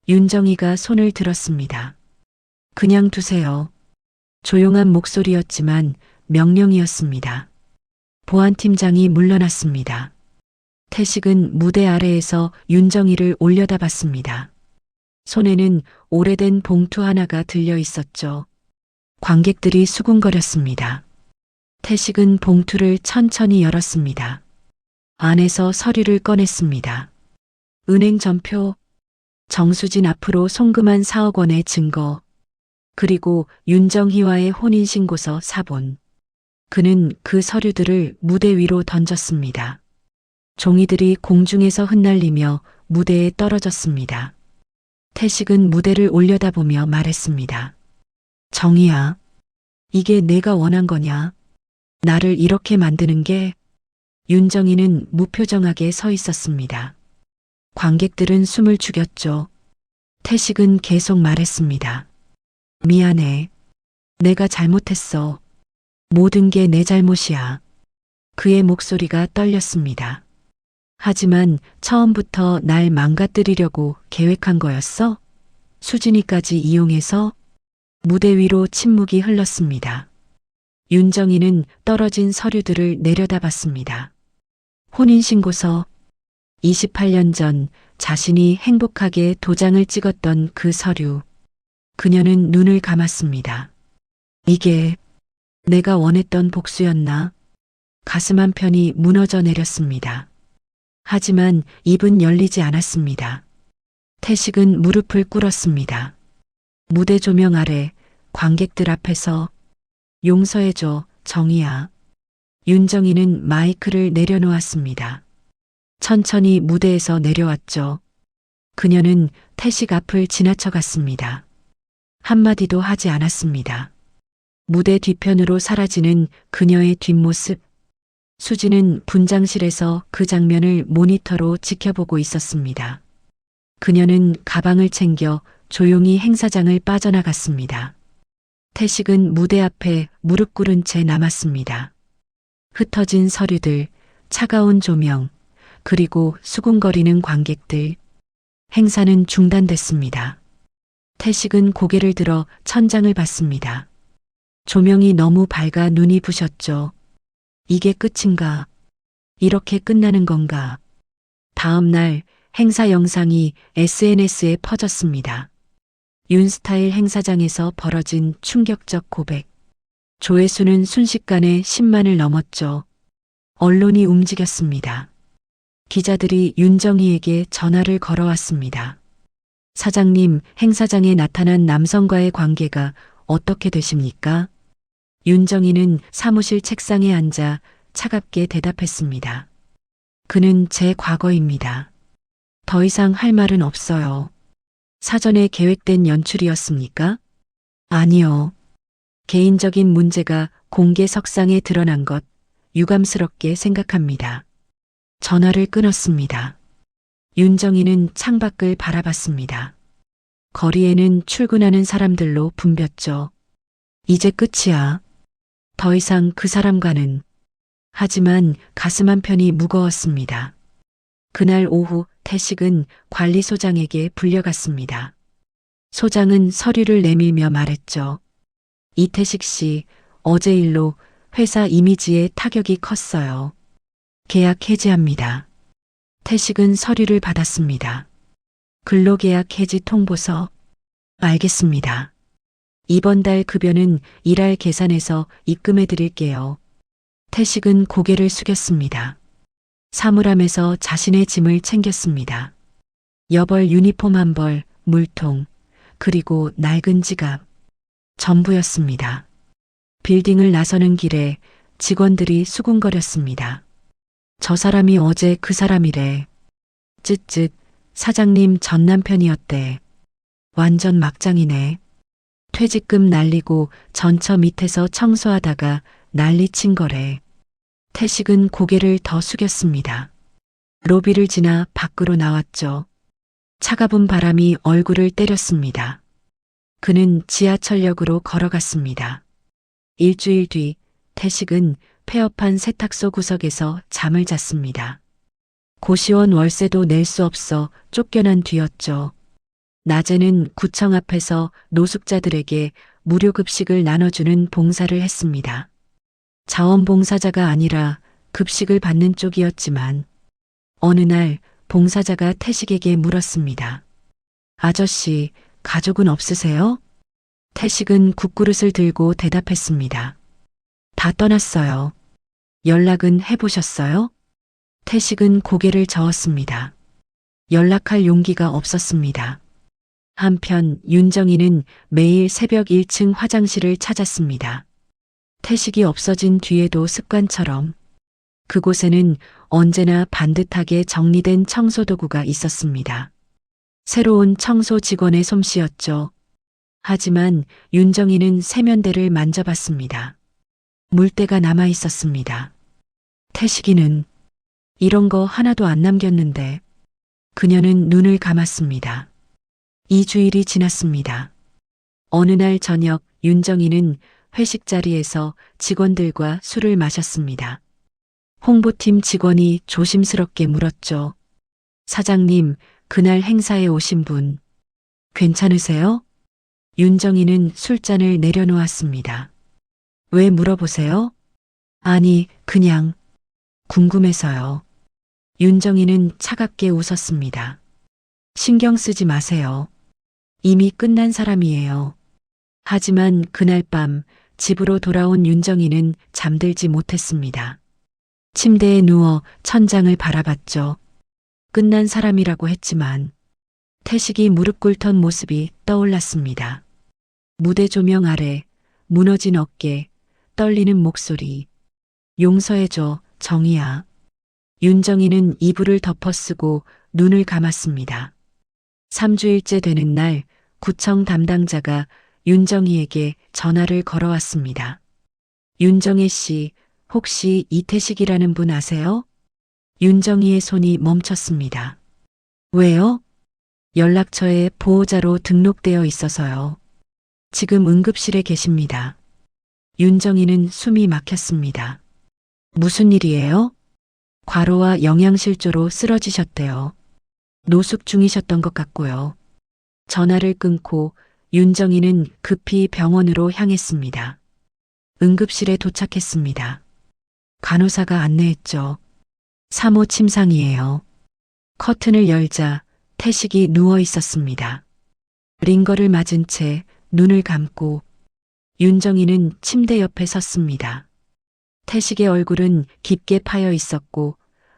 윤정이가 손을 들었습니다. 그냥 두세요. 조용한 목소리였지만 명령이었습니다. 보안팀장이 물러났습니다. 태식은 무대 아래에서 윤정이를 올려다봤습니다. 손에는 오래된 봉투 하나가 들려 있었죠. 관객들이 수군거렸습니다. 태식은 봉투를 천천히 열었습니다. 안에서 서류를 꺼냈습니다. 은행 전표, 정수진 앞으로 송금한 4억 원의 증거, 그리고 윤정희와의 혼인신고서 사본. 그는 그 서류들을 무대 위로 던졌습니다. 종이들이 공중에서 흩날리며 무대에 떨어졌습니다. 태식은 무대를 올려다보며 말했습니다. 정희야, 이게 내가 원한 거냐? 나를 이렇게 만드는 게? 윤정이는 무표정하게 서 있었습니다. 관객들은 숨을 죽였죠. 태식은 계속 말했습니다. 미안해. 내가 잘못했어. 모든 게 내 잘못이야. 그의 목소리가 떨렸습니다. 하지만 처음부터 날 망가뜨리려고 계획한 거였어? 수진이까지 이용해서? 무대 위로 침묵이 흘렀습니다. 윤정이는 떨어진 서류들을 내려다봤습니다. 혼인신고서, 28년 전 자신이 행복하게 도장을 찍었던 그 서류. 그녀는 눈을 감았습니다. 이게 내가 원했던 복수였나? 가슴 한편이 무너져 내렸습니다. 하지만 입은 열리지 않았습니다. 태식은 무릎을 꿇었습니다. 무대 조명 아래 관객들 앞에서 용서해줘, 정희야. 윤정이는 마이크를 내려놓았습니다. 천천히 무대에서 내려왔죠. 그녀는 태식 앞을 지나쳐갔습니다. 한마디도 하지 않았습니다. 무대 뒤편으로 사라지는 그녀의 뒷모습. 수지는 분장실에서 그 장면을 모니터로 지켜보고 있었습니다. 그녀는 가방을 챙겨 조용히 행사장을 빠져나갔습니다. 태식은 무대 앞에 무릎 꿇은 채 남았습니다. 흩어진 서류들, 차가운 조명, 그리고 수군거리는 관객들. 행사는 중단됐습니다. 태식은 고개를 들어 천장을 봤습니다. 조명이 너무 밝아 눈이 부셨죠. 이게 끝인가? 이렇게 끝나는 건가? 다음 날 행사 영상이 SNS에 퍼졌습니다. 윤스타일 행사장에서 벌어진 충격적 고백. 조회수는 순식간에 10만을 넘었죠. 언론이 움직였습니다. 기자들이 윤정희에게 전화를 걸어왔습니다. 사장님, 행사장에 나타난 남성과의 관계가 어떻게 되십니까? 윤정희는 사무실 책상에 앉아 차갑게 대답했습니다. 그는 제 과거입니다. 더 이상 할 말은 없어요. 사전에 계획된 연출이었습니까? 아니요. 개인적인 문제가 공개석상에 드러난 것 유감스럽게 생각합니다. 전화를 끊었습니다. 윤정이는 창밖을 바라봤습니다. 거리에는 출근하는 사람들로 붐볐죠. 이제 끝이야. 더 이상 그 사람과는. 하지만 가슴 한편이 무거웠습니다. 그날 오후 태식은 관리소장에게 불려갔습니다. 소장은 서류를 내밀며 말했죠. 이태식 씨, 어제 일로 회사 이미지에 타격이 컸어요. 계약 해지합니다. 태식은 서류를 받았습니다. 근로계약 해지 통보서. 알겠습니다. 이번 달 급여는 일할 계산해서 입금해 드릴게요. 태식은 고개를 숙였습니다. 사물함에서 자신의 짐을 챙겼습니다. 여벌 유니폼 한 벌, 물통, 그리고 낡은 지갑. 전부였습니다. 빌딩을 나서는 길에 직원들이 수군거렸습니다. 저 사람이 어제 그 사람이래. 쯧쯧, 사장님 전 남편이었대. 완전 막장이네. 퇴직금 날리고 전처 밑에서 청소하다가 난리친 거래. 태식은 고개를 더 숙였습니다. 로비를 지나 밖으로 나왔죠. 차가운 바람이 얼굴을 때렸습니다. 그는 지하철역으로 걸어갔습니다. 일주일 뒤 태식은 폐업한 세탁소 구석에서 잠을 잤습니다. 고시원 월세도 낼 수 없어 쫓겨난 뒤였죠. 낮에는 구청 앞에서 노숙자들에게 무료 급식을 나눠주는 봉사를 했습니다. 자원봉사자가 아니라 급식을 받는 쪽이었지만 어느 날 봉사자가 태식에게 물었습니다. 아저씨, 가족은 없으세요? 태식은 국그릇을 들고 대답했습니다. 다 떠났어요. 연락은 해보셨어요? 태식은 고개를 저었습니다. 연락할 용기가 없었습니다. 한편 윤정이는 매일 새벽 1층 화장실을 찾았습니다. 태식이 없어진 뒤에도 습관처럼 그곳에는 언제나 반듯하게 정리된 청소도구가 있었습니다. 새로운 청소 직원의 솜씨였죠. 하지만 윤정이는 세면대를 만져봤습니다. 물때가 남아 있었습니다. 태식이는 이런 거 하나도 안 남겼는데 그녀는 눈을 감았습니다. 2주일이 지났습니다. 어느 날 저녁 윤정이는 회식 자리에서 직원들과 술을 마셨습니다. 홍보팀 직원이 조심스럽게 물었죠. 사장님, 그날 행사에 오신 분 괜찮으세요? 윤정이는 술잔을 내려놓았습니다. 왜 물어보세요? 아니, 그냥 궁금해서요. 윤정이는 차갑게 웃었습니다. 신경 쓰지 마세요. 이미 끝난 사람이에요. 하지만 그날 밤 집으로 돌아온 윤정이는 잠들지 못했습니다. 침대에 누워 천장을 바라봤죠. 끝난 사람이라고 했지만 태식이 무릎 꿇던 모습이 떠올랐습니다. 무대 조명 아래 무너진 어깨, 떨리는 목소리. 용서해줘, 정이야. 윤정이는 이불을 덮어쓰고 눈을 감았습니다. 3주일째 되는 날 구청 담당자가 윤정이에게 전화를 걸어왔습니다. 윤정혜 씨, 혹시 이태식이라는 분 아세요? 윤정이의 손이 멈췄습니다. 왜요? 연락처에 보호자로 등록되어 있어서요. 지금 응급실에 계십니다. 윤정이는 숨이 막혔습니다. 무슨 일이에요? 과로와 영양실조로 쓰러지셨대요. 노숙 중이셨던 것 같고요. 전화를 끊고 윤정이는 급히 병원으로 향했습니다. 응급실에 도착했습니다. 간호사가 안내했죠. 3호 침상이에요. 커튼을 열자 태식이 누워 있었습니다. 링거를 맞은 채 눈을 감고 윤정이는 침대 옆에 섰습니다. 태식의 얼굴은 깊게 파여 있었고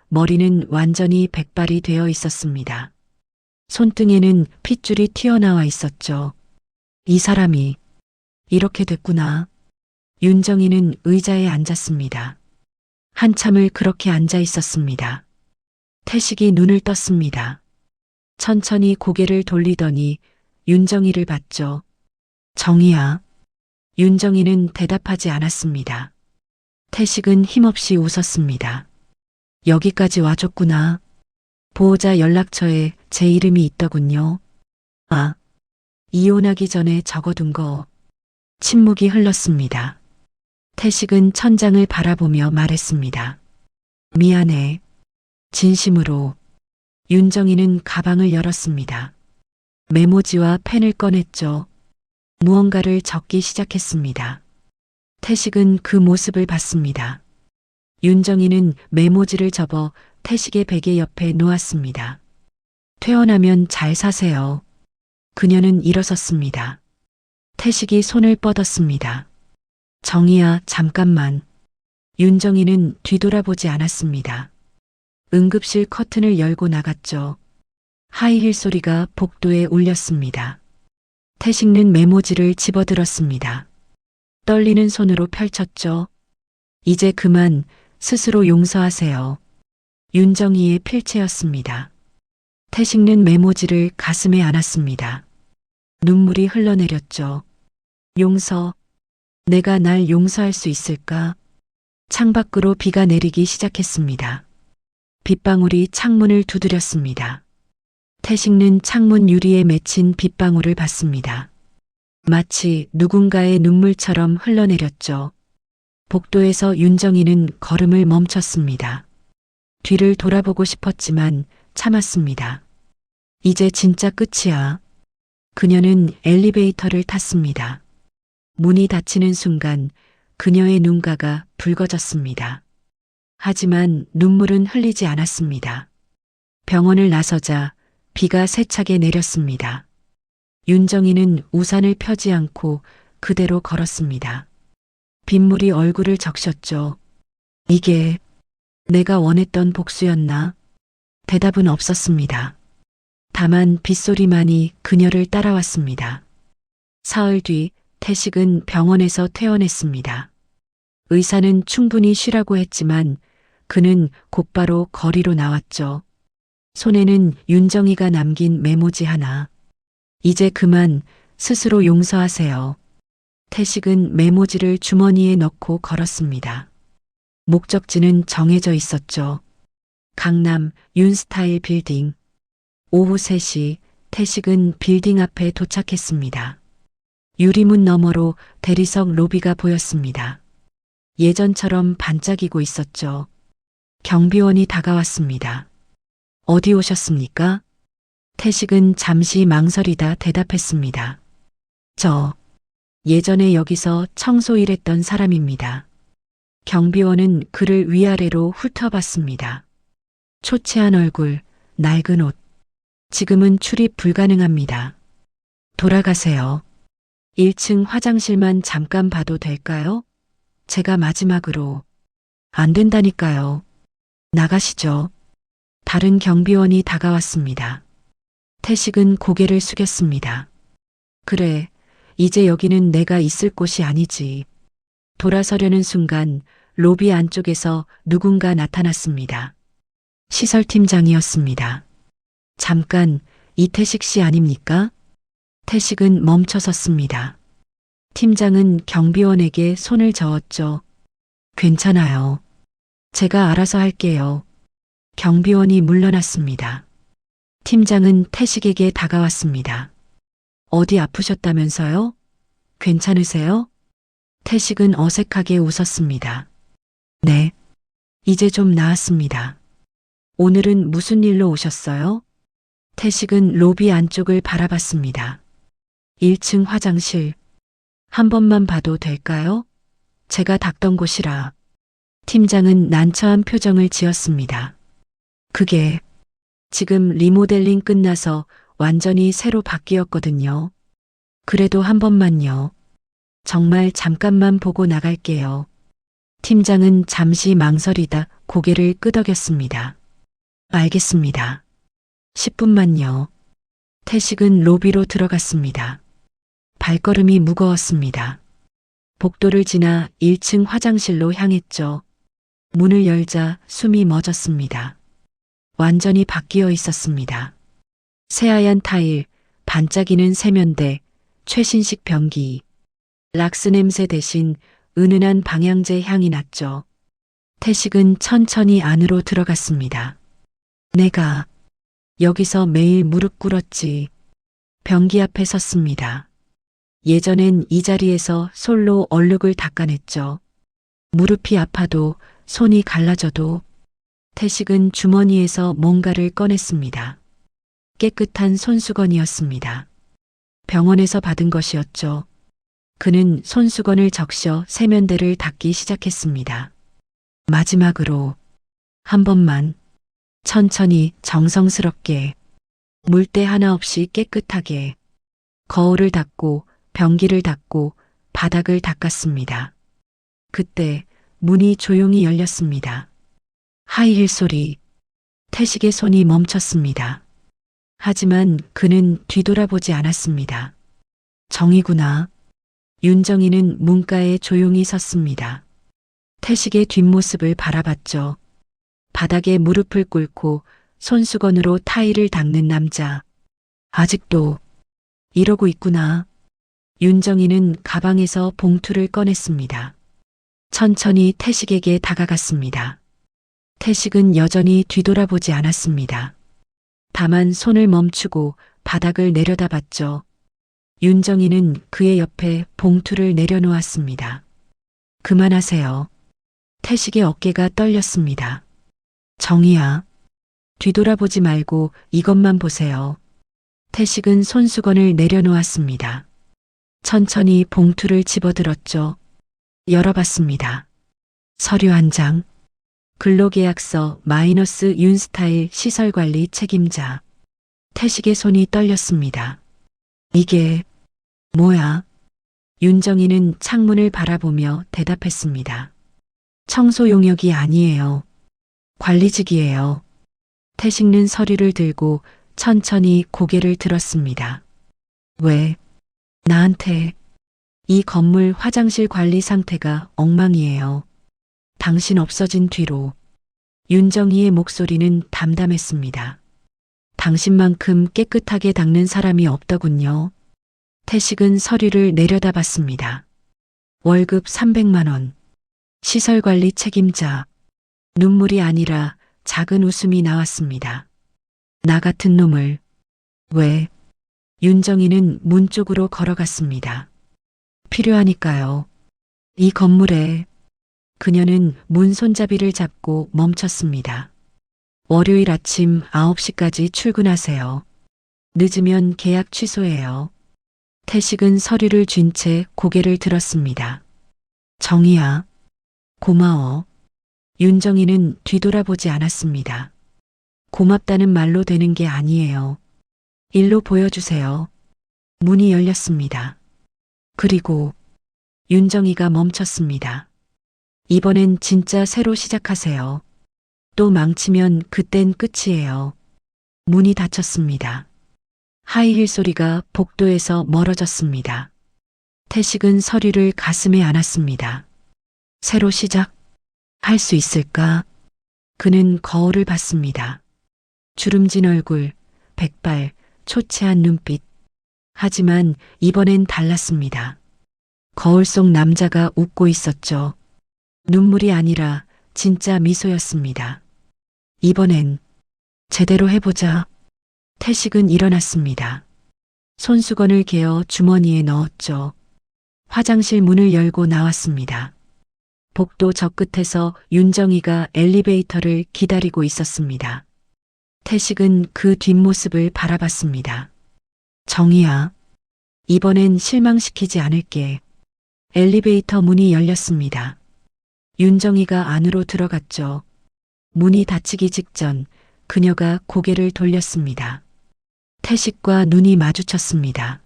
머리는 완전히 백발이 되어 있었습니다. 손등에는 핏줄이 튀어나와 있었죠. 이 사람이 이렇게 됐구나. 윤정이는 의자에 앉았습니다. 한참을 그렇게 앉아 있었습니다. 태식이 눈을 떴습니다. 천천히 고개를 돌리더니 윤정이를 봤죠. 정이야. 윤정이는 대답하지 않았습니다. 태식은 힘없이 웃었습니다. 여기까지 와줬구나. 보호자 연락처에 제 이름이 있더군요. 아, 이혼하기 전에 적어둔 거. 침묵이 흘렀습니다. 태식은 천장을 바라보며 말했습니다. 미안해. 진심으로. 윤정이는 가방을 열었습니다. 메모지와 펜을 꺼냈죠. 무언가를 적기 시작했습니다. 태식은 그 모습을 봤습니다. 윤정이는 메모지를 접어 태식의 베개 옆에 놓았습니다. 퇴원하면 잘 사세요. 그녀는 일어섰습니다. 태식이 손을 뻗었습니다. 정이야, 잠깐만. 윤정이는 뒤돌아보지 않았습니다. 응급실 커튼을 열고 나갔죠. 하이힐 소리가 복도에 울렸습니다. 태식는 메모지를 집어들었습니다. 떨리는 손으로 펼쳤죠. 이제 그만 스스로 용서하세요. 윤정이의 필체였습니다. 태식는 메모지를 가슴에 안았습니다. 눈물이 흘러내렸죠. 용서. 내가 날 용서할 수 있을까? 창밖으로 비가 내리기 시작했습니다. 빗방울이 창문을 두드렸습니다. 태식는 창문 유리에 맺힌 빗방울을 봤습니다. 마치 누군가의 눈물처럼 흘러내렸죠. 복도에서 윤정이는 걸음을 멈췄습니다. 뒤를 돌아보고 싶었지만 참았습니다. 이제 진짜 끝이야. 그녀는 엘리베이터를 탔습니다. 문이 닫히는 순간 그녀의 눈가가 붉어졌습니다. 하지만 눈물은 흘리지 않았습니다. 병원을 나서자 비가 세차게 내렸습니다. 윤정이는 우산을 펴지 않고 그대로 걸었습니다. 빗물이 얼굴을 적셨죠. 이게 내가 원했던 복수였나? 대답은 없었습니다. 다만 빗소리만이 그녀를 따라왔습니다. 사흘 뒤 태식은 병원에서 퇴원했습니다. 의사는 충분히 쉬라고 했지만 그는 곧바로 거리로 나왔죠. 손에는 윤정이가 남긴 메모지 하나. 이제 그만 스스로 용서하세요. 태식은 메모지를 주머니에 넣고 걸었습니다. 목적지는 정해져 있었죠. 강남 윤스타일 빌딩. 오후 3시 태식은 빌딩 앞에 도착했습니다. 유리문 너머로 대리석 로비가 보였습니다. 예전처럼 반짝이고 있었죠. 경비원이 다가왔습니다. 어디 오셨습니까? 태식은 잠시 망설이다 대답했습니다. 저 예전에 여기서 청소 일했던 사람입니다. 경비원은 그를 위아래로 훑어봤습니다. 초췌한 얼굴, 낡은 옷. 지금은 출입 불가능합니다. 돌아가세요. 1층 화장실만 잠깐 봐도 될까요? 제가 마지막으로. 안 된다니까요. 나가시죠. 다른 경비원이 다가왔습니다. 태식은 고개를 숙였습니다. 그래, 이제 여기는 내가 있을 곳이 아니지. 돌아서려는 순간 로비 안쪽에서 누군가 나타났습니다. 시설팀장이었습니다. 잠깐, 이태식 씨 아닙니까? 태식은 멈춰섰습니다. 팀장은 경비원에게 손을 저었죠. 괜찮아요. 제가 알아서 할게요. 경비원이 물러났습니다. 팀장은 태식에게 다가왔습니다. 어디 아프셨다면서요? 괜찮으세요? 태식은 어색하게 웃었습니다. 네. 이제 좀 나았습니다. 오늘은 무슨 일로 오셨어요? 태식은 로비 안쪽을 바라봤습니다. 1층 화장실. 한 번만 봐도 될까요? 제가 닦던 곳이라. 팀장은 난처한 표정을 지었습니다. 그게 지금 리모델링 끝나서 완전히 새로 바뀌었거든요. 그래도 한 번만요. 정말 잠깐만 보고 나갈게요. 팀장은 잠시 망설이다 고개를 끄덕였습니다. 알겠습니다. 10분만요. 태식은 로비로 들어갔습니다. 발걸음이 무거웠습니다. 복도를 지나 1층 화장실로 향했죠. 문을 열자 숨이 멎었습니다. 완전히 바뀌어 있었습니다. 새하얀 타일, 반짝이는 세면대, 최신식 변기, 락스 냄새 대신 은은한 방향제 향이 났죠. 태식은 천천히 안으로 들어갔습니다. 내가 여기서 매일 무릎 꿇었지. 변기 앞에 섰습니다. 예전엔 이 자리에서 솔로 얼룩을 닦아냈죠. 무릎이 아파도 손이 갈라져도 태식은 주머니에서 뭔가를 꺼냈습니다. 깨끗한 손수건이었습니다. 병원에서 받은 것이었죠. 그는 손수건을 적셔 세면대를 닦기 시작했습니다. 마지막으로 한 번만 천천히 정성스럽게 물때 하나 없이 깨끗하게 거울을 닦고 변기를 닦고 바닥을 닦았습니다. 그때 문이 조용히 열렸습니다. 하이힐 소리, 태식의 손이 멈췄습니다. 하지만 그는 뒤돌아보지 않았습니다. 정이구나. 윤정이는 문가에 조용히 섰습니다. 태식의 뒷모습을 바라봤죠. 바닥에 무릎을 꿇고 손수건으로 타일을 닦는 남자. 아직도 이러고 있구나. 윤정이는 가방에서 봉투를 꺼냈습니다. 천천히 태식에게 다가갔습니다. 태식은 여전히 뒤돌아보지 않았습니다. 다만 손을 멈추고 바닥을 내려다봤죠. 윤정이는 그의 옆에 봉투를 내려놓았습니다. 그만하세요. 태식의 어깨가 떨렸습니다. 정이야. 뒤돌아보지 말고 이것만 보세요. 태식은 손수건을 내려놓았습니다. 천천히 봉투를 집어들었죠. 열어봤습니다. 서류 한 장. 근로계약서 마이너스 윤스타일 시설관리 책임자. 태식의 손이 떨렸습니다. 이게 뭐야? 윤정이는 창문을 바라보며 대답했습니다. 청소 용역이 아니에요. 관리직이에요. 태식는 서류를 들고 천천히 고개를 들었습니다. 왜? 나한테. 이 건물 화장실 관리 상태가 엉망이에요. 당신 없어진 뒤로. 윤정희의 목소리는 담담했습니다. 당신만큼 깨끗하게 닦는 사람이 없더군요. 태식은 서류를 내려다봤습니다. 월급 300만 원. 시설관리 책임자. 눈물이 아니라 작은 웃음이 나왔습니다. 나 같은 놈을. 왜? 윤정이는 문 쪽으로 걸어갔습니다. 필요하니까요. 이 건물에. 그녀는 문 손잡이를 잡고 멈췄습니다. 월요일 아침 9시까지 출근하세요. 늦으면 계약 취소해요. 태식은 서류를 쥔 채 고개를 들었습니다. 정이야. 고마워. 윤정이는 뒤돌아보지 않았습니다. 고맙다는 말로 되는 게 아니에요. 일로 보여주세요. 문이 열렸습니다. 그리고 윤정이가 멈췄습니다. 이번엔 진짜 새로 시작하세요. 또 망치면 그땐 끝이에요. 문이 닫혔습니다. 하이힐 소리가 복도에서 멀어졌습니다. 태식은 서류를 가슴에 안았습니다. 새로 시작? 할 수 있을까? 그는 거울을 봤습니다. 주름진 얼굴, 백발, 초췌한 눈빛. 하지만 이번엔 달랐습니다. 거울 속 남자가 웃고 있었죠. 눈물이 아니라 진짜 미소였습니다. 이번엔 제대로 해보자. 태식은 일어났습니다. 손수건을 개어 주머니에 넣었죠. 화장실 문을 열고 나왔습니다. 복도 저 끝에서 윤정이가 엘리베이터를 기다리고 있었습니다. 태식은 그 뒷모습을 바라봤습니다. 정이야. 이번엔 실망시키지 않을게. 엘리베이터 문이 열렸습니다. 윤정이가 안으로 들어갔죠. 문이 닫히기 직전 그녀가 고개를 돌렸습니다. 태식과 눈이 마주쳤습니다.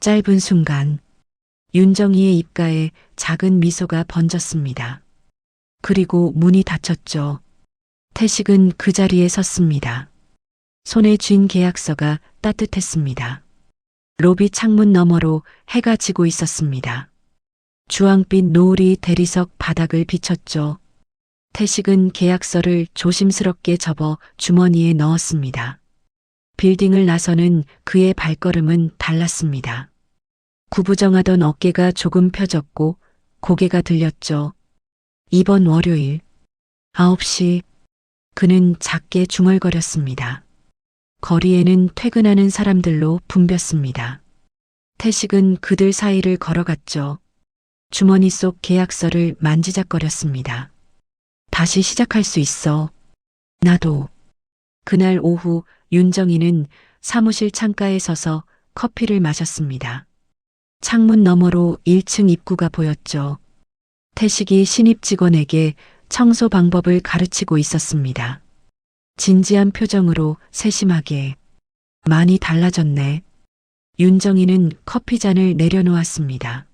짧은 순간 윤정이의 입가에 작은 미소가 번졌습니다. 그리고 문이 닫혔죠. 태식은 그 자리에 섰습니다. 손에 쥔 계약서가 따뜻했습니다. 로비 창문 너머로 해가 지고 있었습니다. 주황빛 노을이 대리석 바닥을 비췄죠. 태식은 계약서를 조심스럽게 접어 주머니에 넣었습니다. 빌딩을 나서는 그의 발걸음은 달랐습니다. 구부정하던 어깨가 조금 펴졌고 고개가 들렸죠. 이번 월요일 9시 그는 작게 중얼거렸습니다. 거리에는 퇴근하는 사람들로 붐볐습니다. 태식은 그들 사이를 걸어갔죠. 주머니 속 계약서를 만지작거렸습니다. 다시 시작할 수 있어. 나도. 그날 오후 윤정이는 사무실 창가에 서서 커피를 마셨습니다. 창문 너머로 1층 입구가 보였죠. 태식이 신입 직원에게 청소 방법을 가르치고 있었습니다. 진지한 표정으로 세심하게. 많이 달라졌네. 윤정이는 커피잔을 내려놓았습니다.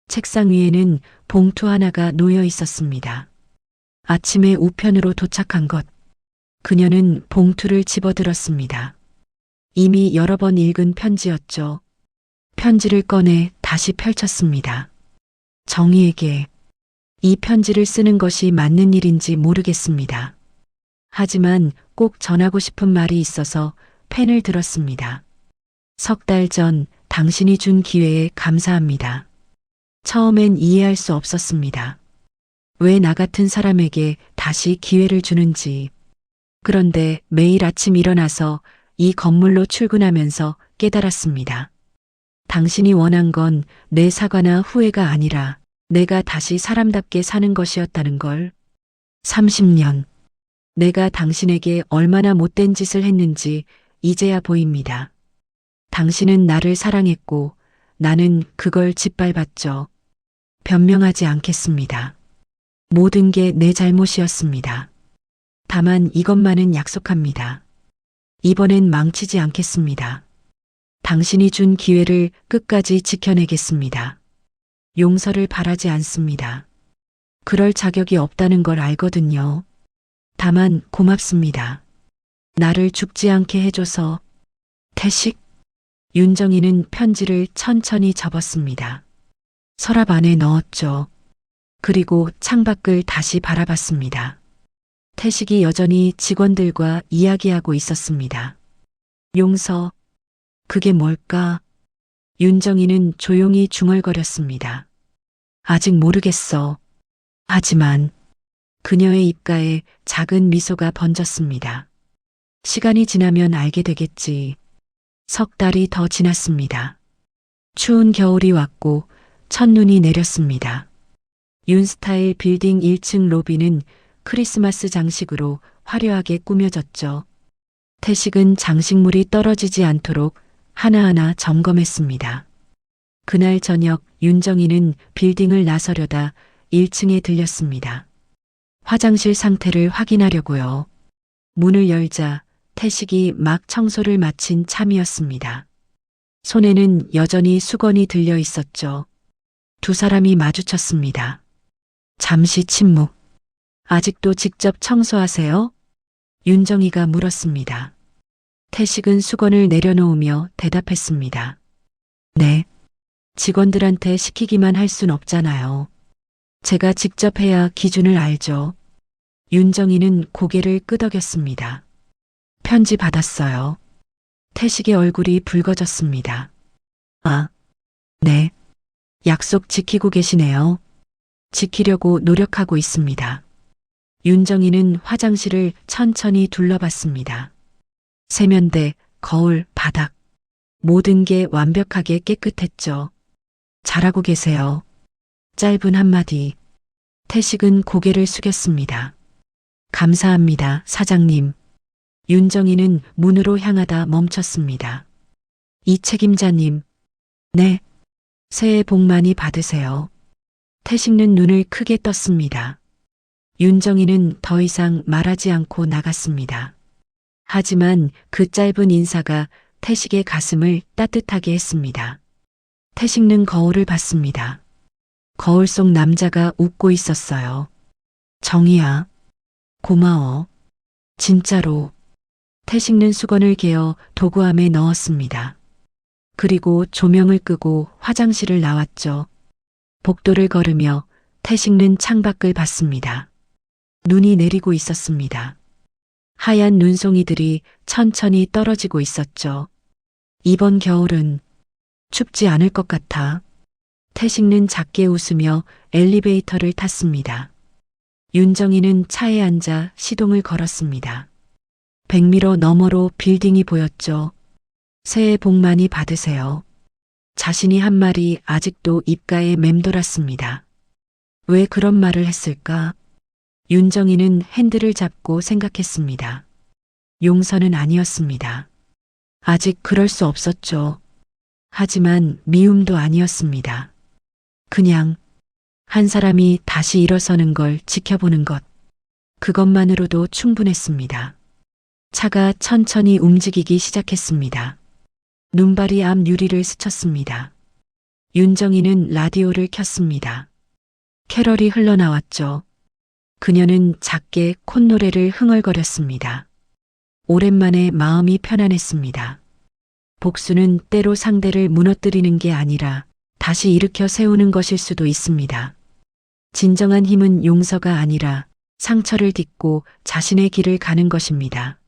책상 위에는 봉투 하나가 놓여 있었습니다. 아침에 우편으로 도착한 것. 그녀는 봉투를 집어들었습니다. 이미 여러 번 읽은 편지였죠. 편지를 꺼내 다시 펼쳤습니다. 정희에게 이 편지를 쓰는 것이 맞는 일인지 모르겠습니다. 하지만 꼭 전하고 싶은 말이 있어서 펜을 들었습니다. 석 달 전 당신이 준 기회에 감사합니다. 처음엔 이해할 수 없었습니다. 왜 나 같은 사람에게 다시 기회를 주는지. 그런데 매일 아침 일어나서 이 건물로 출근하면서 깨달았습니다. 당신이 원한 건 내 사과나 후회가 아니라 내가 다시 사람답게 사는 것이었다는 걸. 30년. 내가 당신에게 얼마나 못된 짓을 했는지 이제야 보입니다. 당신은 나를 사랑했고 나는 그걸 짓밟았죠. 변명하지 않겠습니다. 모든 게 내 잘못이었습니다. 다만 이것만은 약속합니다. 이번엔 망치지 않겠습니다. 당신이 준 기회를 끝까지 지켜내겠습니다. 용서를 바라지 않습니다. 그럴 자격이 없다는 걸 알거든요. 다만 고맙습니다. 나를 죽지 않게 해줘서. 태식. 윤정이는 편지를 천천히 접었습니다. 서랍 안에 넣었죠. 그리고 창밖을 다시 바라봤습니다. 태식이 여전히 직원들과 이야기하고 있었습니다. 용서. 그게 뭘까? 윤정이는 조용히 중얼거렸습니다. 아직 모르겠어. 하지만 그녀의 입가에 작은 미소가 번졌습니다. 시간이 지나면 알게 되겠지. 석 달이 더 지났습니다. 추운 겨울이 왔고 첫눈이 내렸습니다. 윤스타일 빌딩 1층 로비는 크리스마스 장식으로 화려하게 꾸며졌죠. 태식은 장식물이 떨어지지 않도록 하나하나 점검했습니다. 그날 저녁 윤정이는 빌딩을 나서려다 1층에 들렸습니다. 화장실 상태를 확인하려고요. 문을 열자 태식이 막 청소를 마친 참이었습니다. 손에는 여전히 수건이 들려 있었죠. 두 사람이 마주쳤습니다. 잠시 침묵. 아직도 직접 청소하세요? 윤정이가 물었습니다. 태식은 수건을 내려놓으며 대답했습니다. 네. 직원들한테 시키기만 할 순 없잖아요. 제가 직접 해야 기준을 알죠. 윤정이는 고개를 끄덕였습니다. 편지 받았어요. 태식의 얼굴이 붉어졌습니다. 아, 네. 약속 지키고 계시네요. 지키려고 노력하고 있습니다. 윤정이는 화장실을 천천히 둘러봤습니다. 세면대, 거울, 바닥. 모든 게 완벽하게 깨끗했죠. 잘하고 계세요. 짧은 한마디. 태식은 고개를 숙였습니다. 감사합니다, 사장님. 윤정이는 문으로 향하다 멈췄습니다. 이 책임자님. 네. 새해 복 많이 받으세요. 태식는 눈을 크게 떴습니다. 윤정이는 더 이상 말하지 않고 나갔습니다. 하지만 그 짧은 인사가 태식의 가슴을 따뜻하게 했습니다. 태식는 거울을 봤습니다. 거울 속 남자가 웃고 있었어요. 정희야, 고마워. 진짜로. 태식는 수건을 개어 도구함에 넣었습니다. 그리고 조명을 끄고 화장실을 나왔죠. 복도를 걸으며 태식는 창밖을 봤습니다. 눈이 내리고 있었습니다. 하얀 눈송이들이 천천히 떨어지고 있었죠. 이번 겨울은 춥지 않을 것 같아. 태식는 작게 웃으며 엘리베이터를 탔습니다. 윤정이는 차에 앉아 시동을 걸었습니다. 100m 너머로 빌딩이 보였죠. 새해 복 많이 받으세요. 자신이 한 말이 아직도 입가에 맴돌았습니다. 왜 그런 말을 했을까? 윤정이는 핸들을 잡고 생각했습니다. 용서는 아니었습니다. 아직 그럴 수 없었죠. 하지만 미움도 아니었습니다. 그냥 한 사람이 다시 일어서는 걸 지켜보는 것. 그것만으로도 충분했습니다. 차가 천천히 움직이기 시작했습니다. 눈발이 앞 유리를 스쳤습니다. 윤정이는 라디오를 켰습니다. 캐럴이 흘러나왔죠. 그녀는 작게 콧노래를 흥얼거렸습니다. 오랜만에 마음이 편안했습니다. 복수는 때로 상대를 무너뜨리는 게 아니라 다시 일으켜 세우는 것일 수도 있습니다. 진정한 힘은 용서가 아니라 상처를 딛고 자신의 길을 가는 것입니다.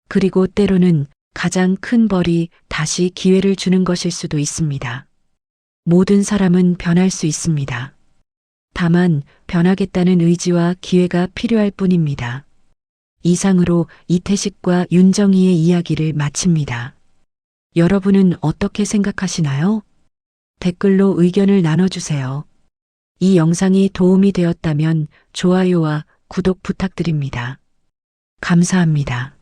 그리고 때로는 가장 큰 벌이 다시 기회를 주는 것일 수도 있습니다. 모든 사람은 변할 수 있습니다. 다만 변하겠다는 의지와 기회가 필요할 뿐입니다. 이상으로 이태식과 윤정희의 이야기를 마칩니다. 여러분은 어떻게 생각하시나요? 댓글로 의견을 나눠주세요. 이 영상이 도움이 되었다면 좋아요와 구독 부탁드립니다. 감사합니다.